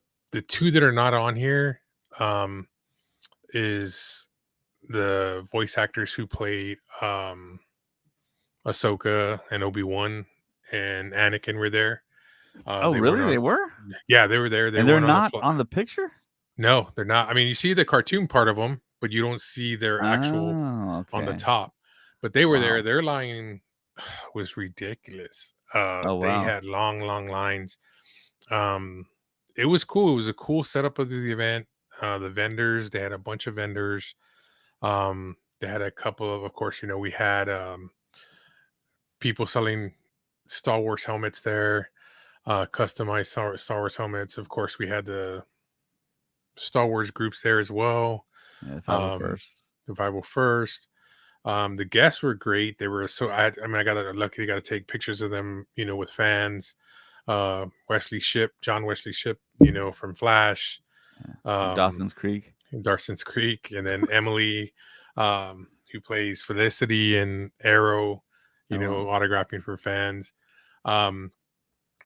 two that are not on here is the voice actors who played Ahsoka and Obi-Wan and Anakin were there. Oh, really? They were? Yeah, they were there. And they're not on the picture? No, they're not. I mean, you see the cartoon part of them, but you don't see their actual Oh, on the okay. top. But they were there. Wow. Their line was ridiculous. Oh, They wow. had long, long lines. Um, it was cool. It was a cool setup of the event. The vendors, they had a bunch of vendors. They had a couple of course, we had people selling Star Wars helmets there, customized Star Wars helmets. Of course, we had the Star Wars groups there as well. Yeah, 501st. Survival First. The guests were great. They were I mean, I got lucky to take pictures of them, with fans. John Wesley Ship, from Flash, Yeah. From um, Dawson's Creek. Dawson's Creek, and then Emily, who plays Felicity and Arrow, Oh, wow. autographing for fans. Um,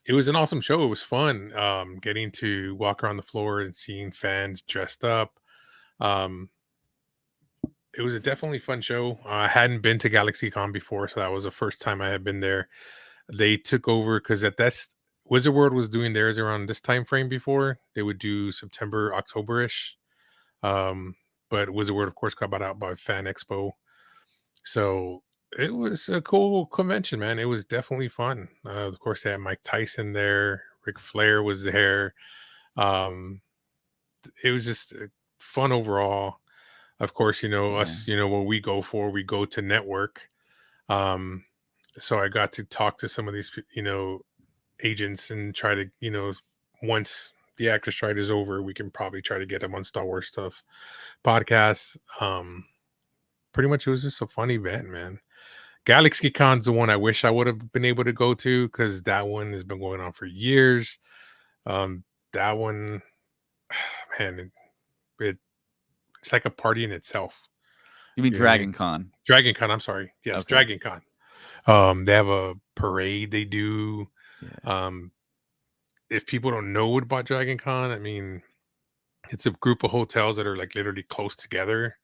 it was an awesome show. It was fun, getting to walk around the floor and seeing fans dressed up. Um, it was a definitely fun show. I hadn't been to GalaxyCon before, so that was the first time I had been there. They took over because at that's Wizard World was doing theirs around this time frame before. They would do September, October-ish. Um, but Wizard World, of course, got bought out by Fan Expo. So it was a cool convention, man. It was definitely fun. Of course, they had Mike Tyson there. Ric Flair was there. Um, it was just fun overall. Of course, Yeah. us, what we go for, we go to network. Um, so I got to talk to some of these, agents and try to, once the actor strike is over, we can probably try to get them on Star Wars stuff podcasts. Pretty much it was just a fun event, man. Galaxy Con's the one I wish I would have been able to go to because that one has been going on for years. That one, man, it's like a party in itself. You mean You know what I mean? Dragon Con? Dragon Con, I'm sorry. Yes, Okay. Dragon Con. They have a parade they do. Yeah. Um, if people don't know about Dragon Con, I mean, it's a group of hotels that are like literally close together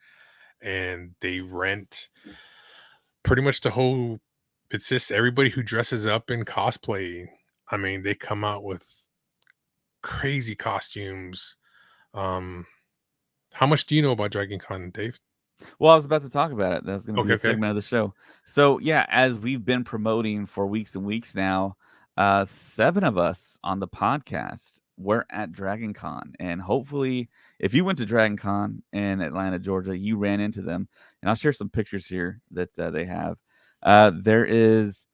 and they rent pretty much the whole it's just everybody who dresses up in cosplay. I mean, they come out with crazy costumes. Um, how much do you know about Dragon Con, Dave? Well, I was about to talk about it. That's going to be Okay, a okay. segment of the show. So, yeah, as we've been promoting for weeks and weeks now, 7 of us on the podcast were at Dragon Con. And hopefully, if you went to Dragon Con in Atlanta, Georgia, you ran into them. And I'll share some pictures here that they have. There is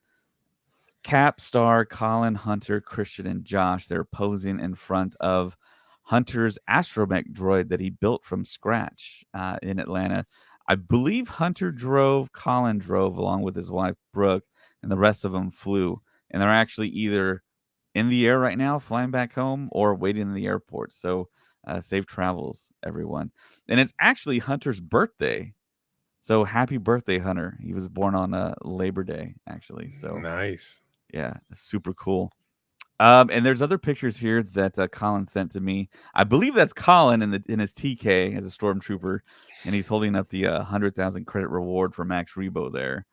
Cap, Star, Colin, Hunter, Christian, and Josh. They're posing in front of Hunter's astromech droid that he built from scratch in Atlanta. I believe Hunter drove, Colin drove along with his wife, Brooke, and the rest of them flew. And they're actually either in the air right now, flying back home, or waiting in the airport. So safe travels, everyone. And it's actually Hunter's birthday. So happy birthday, Hunter. He was born on Labor Day, actually. So Nice. yeah, super cool. And there's other pictures here that Colin sent to me. I believe that's Colin in his TK as a stormtrooper, and he's holding up the 100,000 credit reward for Max Rebo there.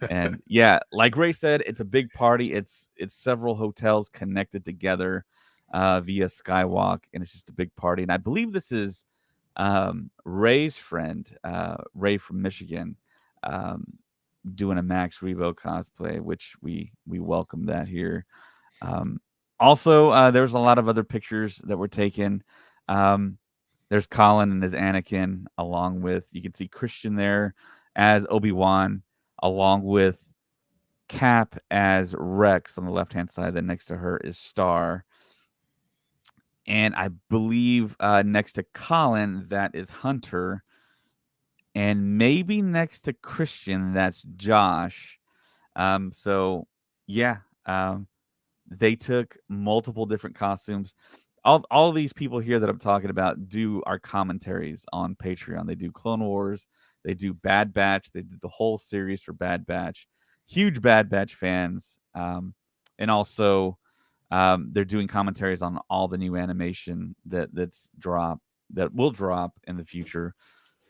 And yeah, like Ray said, it's a big party. It's several hotels connected together via Skywalk, and it's just a big party. And I believe this is Ray's friend, Ray from Michigan, doing a Max Rebo cosplay, which we welcome that here. Also, there's a lot of other pictures that were taken. There's Colin and his Anakin, along with, you can see Christian there as Obi-Wan, along with Cap as Rex on the left-hand side. Then next to her is Star. And I believe next to Colin, that is Hunter. And maybe next to Christian, that's Josh. So, yeah. They took multiple different costumes. All these people here that I'm talking about do our commentaries on Patreon. They do Clone Wars. They do Bad Batch. They did the whole series for Bad Batch. Huge Bad Batch fans. And also, they're doing commentaries on all the new animation that will drop in the future.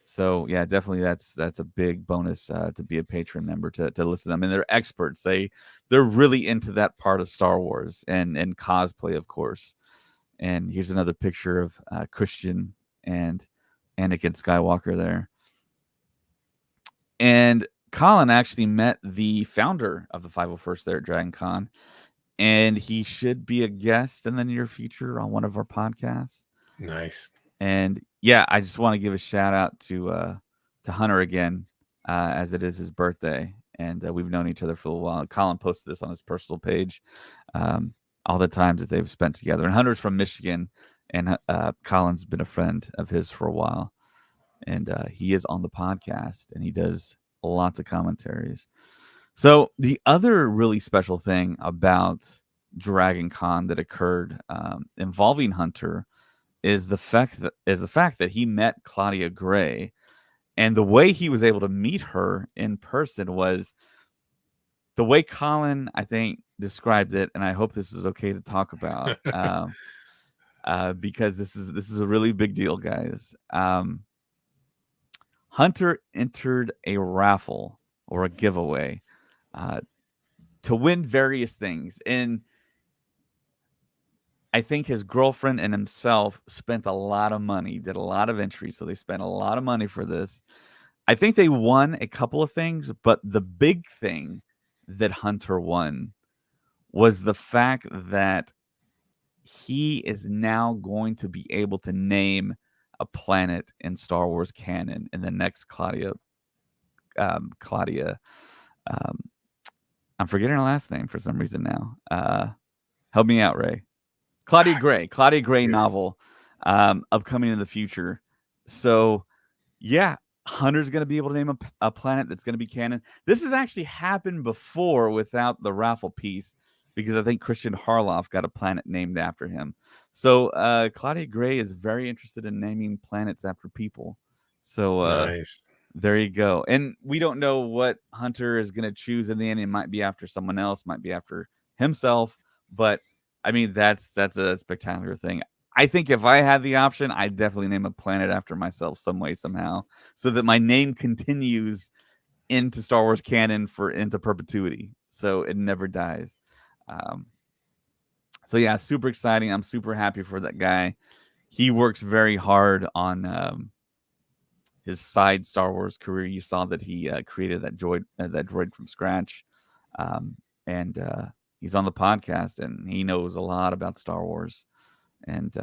So yeah, definitely that's a big bonus to be a patron member to listen to them. And they're experts. They're really into that part of Star Wars and cosplay, of course. And here's another picture of Christian and Anakin Skywalker there. And Colin actually met the founder of the 501st there at Dragon Con, and he should be a guest in the near future on one of our podcasts. Nice. And yeah, I just want to give a shout out to Hunter again, as it is his birthday, and we've known each other for a while. Colin posted this on his personal page, all the times that they've spent together. And Hunter's from Michigan, and Colin's been a friend of his for a while, and he is on the podcast, and he does lots of commentaries. So the other really special thing about Dragon Con that occurred involving Hunter is the fact that he met Claudia Gray, and the way he was able to meet her in person was the way Colin, I think, described it, and I hope this is okay to talk about, because this is a really big deal, guys. Hunter entered a raffle or a giveaway to win various things, and I think his girlfriend and himself spent a lot of money, did a lot of entries, so they spent a lot of money for this. I think they won a couple of things, but the big thing that Hunter won was the fact that he is now going to be able to name a planet in Star Wars canon in the next Claudia. I'm forgetting her last name for some reason now. Help me out, Ray. Claudia Gray novel, upcoming in the future. So, yeah, Hunter's going to be able to name a planet that's going to be canon. This has actually happened before without the raffle piece, because I think Christian Harloff got a planet named after him. So Claudia Gray is very interested in naming planets after people. So Nice. there you go. And we don't know what Hunter is going to choose in the end. It might be after someone else, might be after himself. But, I mean, that's a spectacular thing. I think if I had the option, I'd definitely name a planet after myself some way, somehow, so that my name continues into Star Wars canon into perpetuity, so it never dies. So yeah, super exciting. I'm super happy for that guy. He works very hard on his side Star Wars career. You saw that he created that droid from scratch, and he's on the podcast, and he knows a lot about Star Wars, and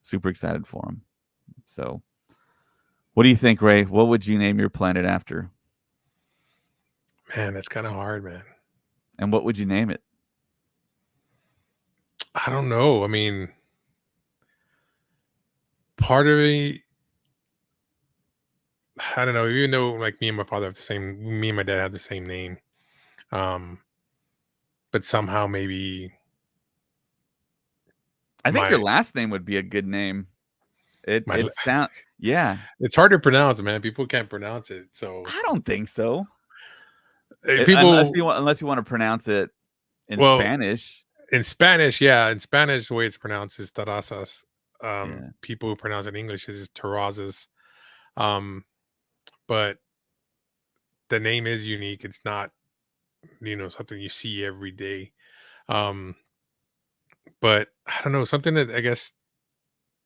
super excited for him. So, what do you think, Ray? What would you name your planet after? Man, that's kind of hard, man. And what would you name it? I don't know. I mean, part of me, I don't know. Even though like me and my dad have the same name, but somehow maybe I think your last name would be a good name. Yeah. It's hard to pronounce, man. People can't pronounce it, so I don't think so. People, unless you want to pronounce it in Spanish. In Spanish, yeah. In Spanish, the way it's pronounced is terrazas. People who pronounce it in English is terrazas. But the name is unique. It's not, something you see every day. But I don't know, something that I guess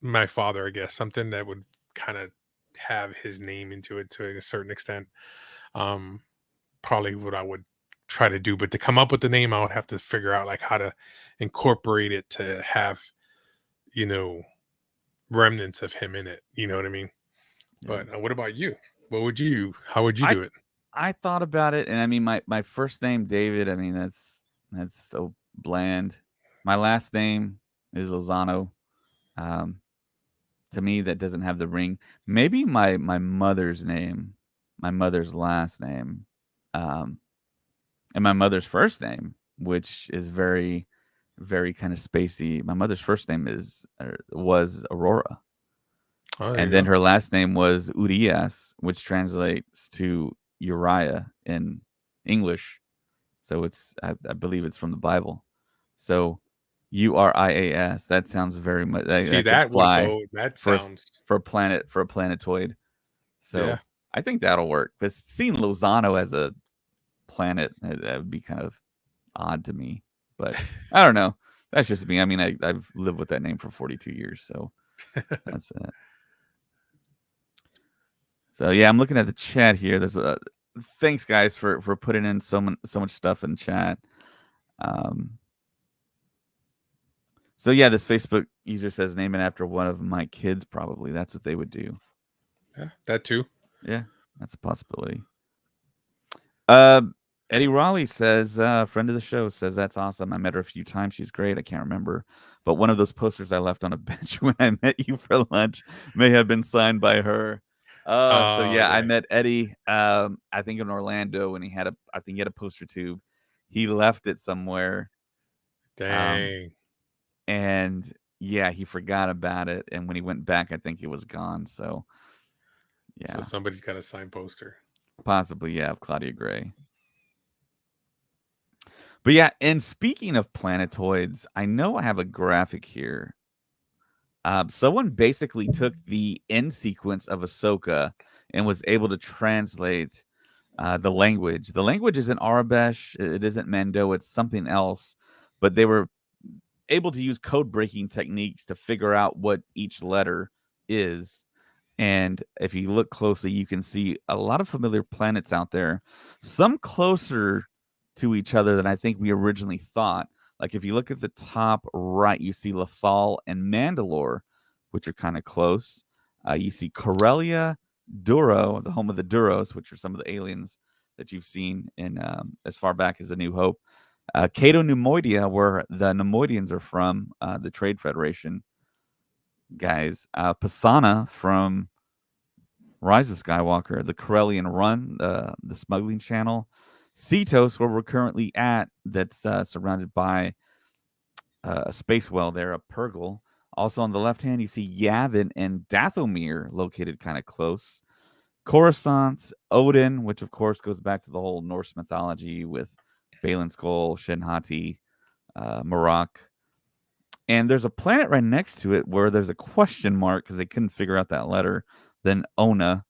my father, something that would kind of have his name into it to a certain extent. Probably what I would try to do, but to come up with the name, I would have to figure out like how to incorporate it to have, remnants of him in it. You know what I mean? Yeah. But what about you? How would you do it? I thought about it, and I mean, my first name, David, I mean, that's so bland. My last name is Lozano. To me, that doesn't have the ring. Maybe my mother's name, my mother's last name, and my mother's first name, which is very, very kind of spacey. My mother's first name was Aurora. And then her last name was Urias, which translates to Uriah in English. So I believe it's from the Bible. So Urias. That sounds very much. That sounds for a planetoid. So yeah. I think that'll work. But seeing Lozano as a planet, that would be kind of odd to me. But I don't know. That's just me. I mean, I've lived with that name for 42 years, so that's it. So yeah, I'm looking at the chat here. There's a thanks guys for putting in so much stuff in chat. Um, so yeah, this Facebook user says name it after one of my kids. Probably that's what they would do. Yeah, that too. Yeah, that's a possibility. Uh, Eddie Raleigh says, friend of the show says that's awesome. I met her a few times. She's great. I can't remember, but one of those posters I left on a bench when I met you for lunch may have been signed by her. So Oh, yeah, I okay. met Eddie. I think in Orlando when I think he had a poster tube. He left it somewhere. Um, Dang. and yeah, he forgot about it. And when he went back, I think it was gone. So So yeah, somebody's got a signed poster. possibly yeah, of Claudia Gray. But yeah, and speaking of planetoids, I know I have a graphic here. Someone basically took the end sequence of Ahsoka and was able to translate the language. The language isn't Arabesh, it isn't Mando, it's something else. But they were able to use code breaking techniques to figure out what each letter is. And if you look closely, you can see a lot of familiar planets out there, some closer to each other than I think we originally thought. Like if you look at the top right, you see Lothal and Mandalore, which are kind of close. You see Corellia, Duro, the home of the Duros, which are some of the aliens that you've seen in as far back as A New Hope. Cato Nemoidia, where the Nemoidians are from, the Trade Federation guys. Pisana from Rise of Skywalker, the Corellian Run, the smuggling channel. Cetos, where we're currently at, that's surrounded by a space well there, a Purgle. Also on the left hand, you see Yavin and Dathomir located kind of close. Coruscant, Odin, which of course goes back to the whole Norse mythology with Balin Skull, Shenhati, MARROK. And there's a planet right next to it where there's a question mark because they couldn't figure out that letter. Then Ona.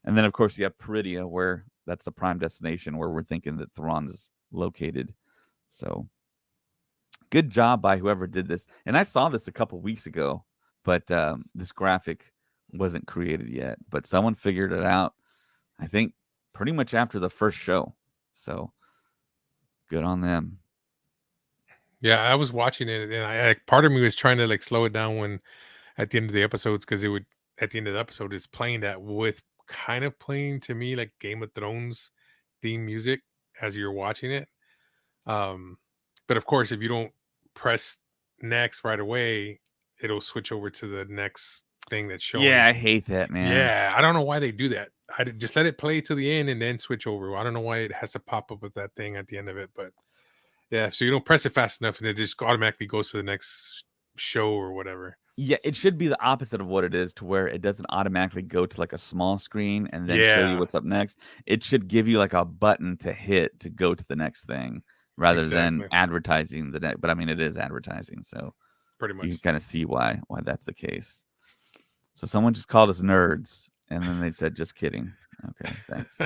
And then, of course, you have Peridia, where that's the prime destination where we're thinking that Thrawn is located. So good job by whoever did this. And I saw this a couple weeks ago, but this graphic wasn't created yet. But someone figured it out, I think, pretty much after the first show. So good on them. Yeah, I was watching it, and part of me was trying to like slow it down when at the end of the episodes because it would at the end of the episode it's playing that with kind of playing to me like Game of Thrones theme music as you're watching it. Um, but of course, if you don't press next right away, it'll switch over to the next thing that's Yeah, showing. I hate that, man. Yeah, I don't know why they do that. Just let it play to the end and then switch over. I don't know why it has to pop up with that thing at the end of it, but yeah, so you don't press it fast enough and it just automatically goes to the next show or whatever. Yeah, it should be the opposite of what it is to where it doesn't automatically go to like a small screen and then show you Yeah, what's up next. It should give you like a button to hit to go to the next thing rather than exactly. advertising the next. But I mean, it is advertising, so Pretty you much. can kind of see why that's the case. So someone just called us nerds, and then they said, "Just kidding." Okay, thanks.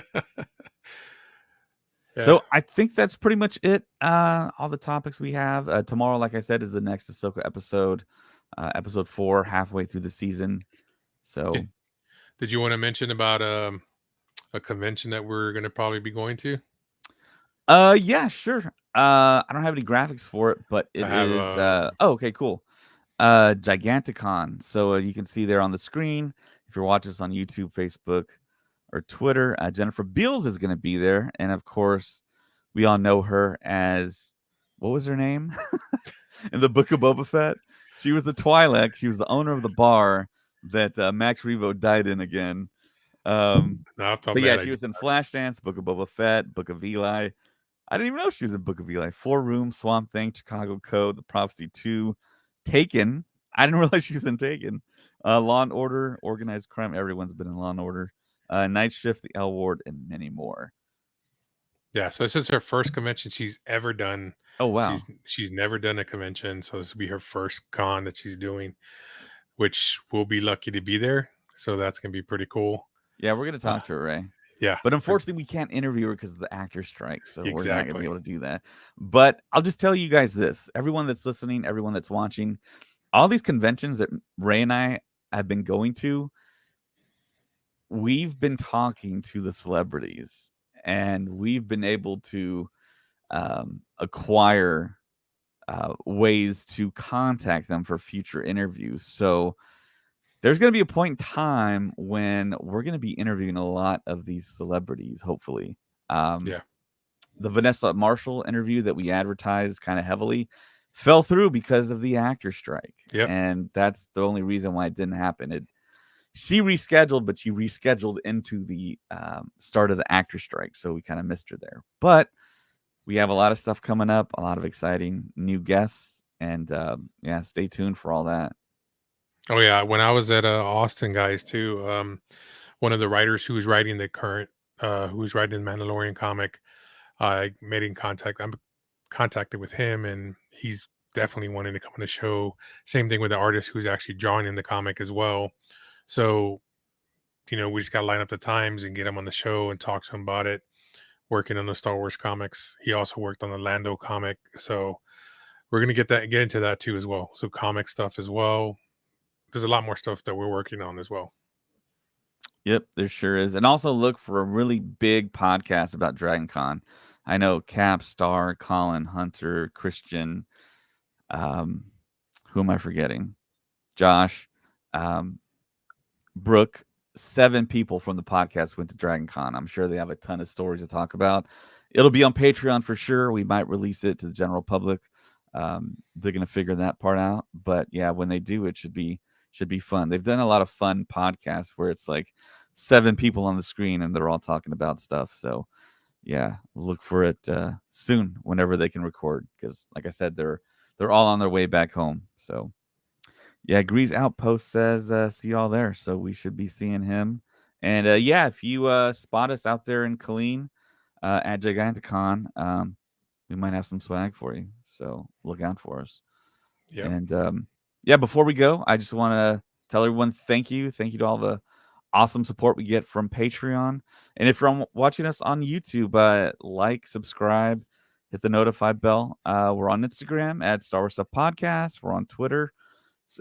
Yeah. So I think that's pretty much it. All the topics we have tomorrow, like I said, is the next Ahsoka episode, episode 4, halfway through the season. So Did you want to mention about a convention that we're going to probably be going to? yeah, sure. I don't have any graphics for it, but I it have is okay, cool. Giganticon. So you can see there on the screen if you're watching us on YouTube, Facebook, or Twitter. Jennifer Beals is going to be there, and of course, we all know her as what was her name in the Book of Boba Fett? She was the Twi'lek. She was the owner of the bar that Max Rebo died in again. no, off the top of But my yeah, head, I she do. was in Flashdance, Book of Boba Fett, Book of Eli. I didn't even know she was in Book of Eli. 4 Room, Swamp Thing, Chicago Code, The Prophecy 2, Taken. I didn't realize she was in Taken. Law and Order, Organized Crime. Everyone's been in Law and Order. Night Shift, The L Ward, and many more. Yeah, so this is her first convention she's ever done. Oh wow. She's never done a convention, so this will be her first con that she's doing, which we'll be lucky to be there. So that's gonna be pretty cool. Yeah, we're gonna Uh, talk to her, Ray. Yeah, But unfortunately, we can't interview her because of the actor strike, so we're not going to be exactly. able to do that. But I'll just tell you guys this: everyone that's listening, everyone that's watching, all these conventions that Ray and I have been going to, we've been talking to the celebrities, and we've been able to acquire ways to contact them for future interviews. So there's going to be a point in time when we're going to be interviewing a lot of these celebrities, hopefully. Um, Yeah. the Vanessa Marshall interview that we advertised kind of heavily fell through because of the actor strike. Yep. And that's the only reason why it didn't happen. She rescheduled, but she rescheduled into the start of the actor strike. So we kind of missed her there. But we have a lot of stuff coming up, a lot of exciting new guests. And yeah, stay tuned for all that. Oh yeah. When I was at Austin, guys, too, one of the writers who was writing the current, who's writing the Mandalorian comic, I made in contact. I'm contacted with him, and he's definitely wanting to come on the show. Same thing with the artist who's actually drawing in the comic as well. So, we just got to line up the times and get him on the show and talk to him about it. Working on the Star Wars comics. He also worked on the Lando comic. So we're gonna get into that too as well. So comic stuff as well. There's a lot more stuff that we're working on as well. Yep, there sure is. And also look for a really big podcast about Dragon Con. I know Cap, Star, Colin, Hunter, Christian, um, who am I forgetting? Josh, um, Brooke, 7 people from the podcast went to Dragon Con. I'm sure they have a ton of stories to talk about. It'll be on Patreon for sure. We might release it to the general public. They're gonna figure that part out. But yeah, when they do, it should be fun. They've done a lot of fun podcasts where it's like 7 people on the screen and they're all talking about stuff. So yeah, look for it soon whenever they can record because, like I said, they're all on their way back home. So yeah, Grease Outpost says see y'all there. So we should be seeing him. And yeah, if you spot us out there in Killeen at Giganticon, we might have some swag for you. So look out for us. Yep. And yeah, before we go, I just want to tell everyone thank you. Thank you to all the awesome support we get from Patreon. And if you're watching us on YouTube, like, subscribe, hit the notify bell. We're on Instagram at Star Wars Stuff Podcast. We're on Twitter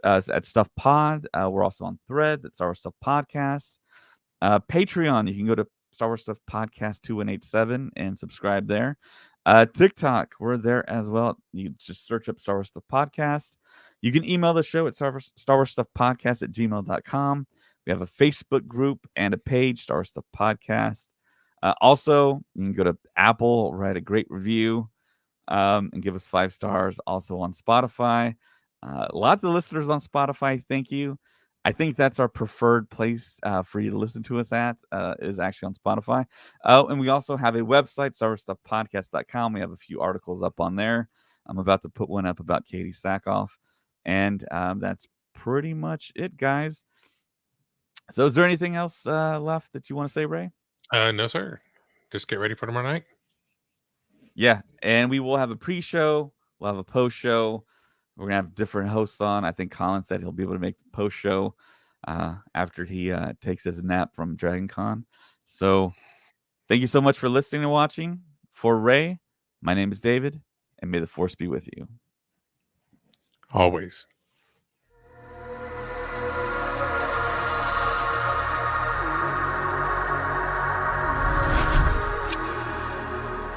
at Stuff Pod. We're also on Thread at Star Wars Stuff Podcast. Patreon, you can go to Star Wars Stuff Podcast 2187 and subscribe there. TikTok, we're there as well. You just search up Star Wars Stuff Podcast. You can email the show at Star Wars Stuff Podcast at gmail.com. We have a Facebook group and a page, Star Wars Stuff Podcast. Also, you can go to Apple, write a great review, and give us 5 stars. Also on Spotify. Lots of listeners on Spotify. Thank you. I think that's our preferred place for you to listen to us at is actually on Spotify. And we also have a website, StarWarsStuffPodcast.com. We have a few articles up on there. I'm about to put one up about Katie Sackhoff. And that's pretty much it, guys. So is there anything else left that you want to say, Ray? No, sir. Just get ready for tomorrow night. Yeah. And we will have a pre-show. We'll have a post-show. We're going to have different hosts on. I think Colin said he'll be able to make the post show after he takes his nap from Dragon Con. So thank you so much for listening and watching. For Ray, my name is David, and may the Force be with you. Always.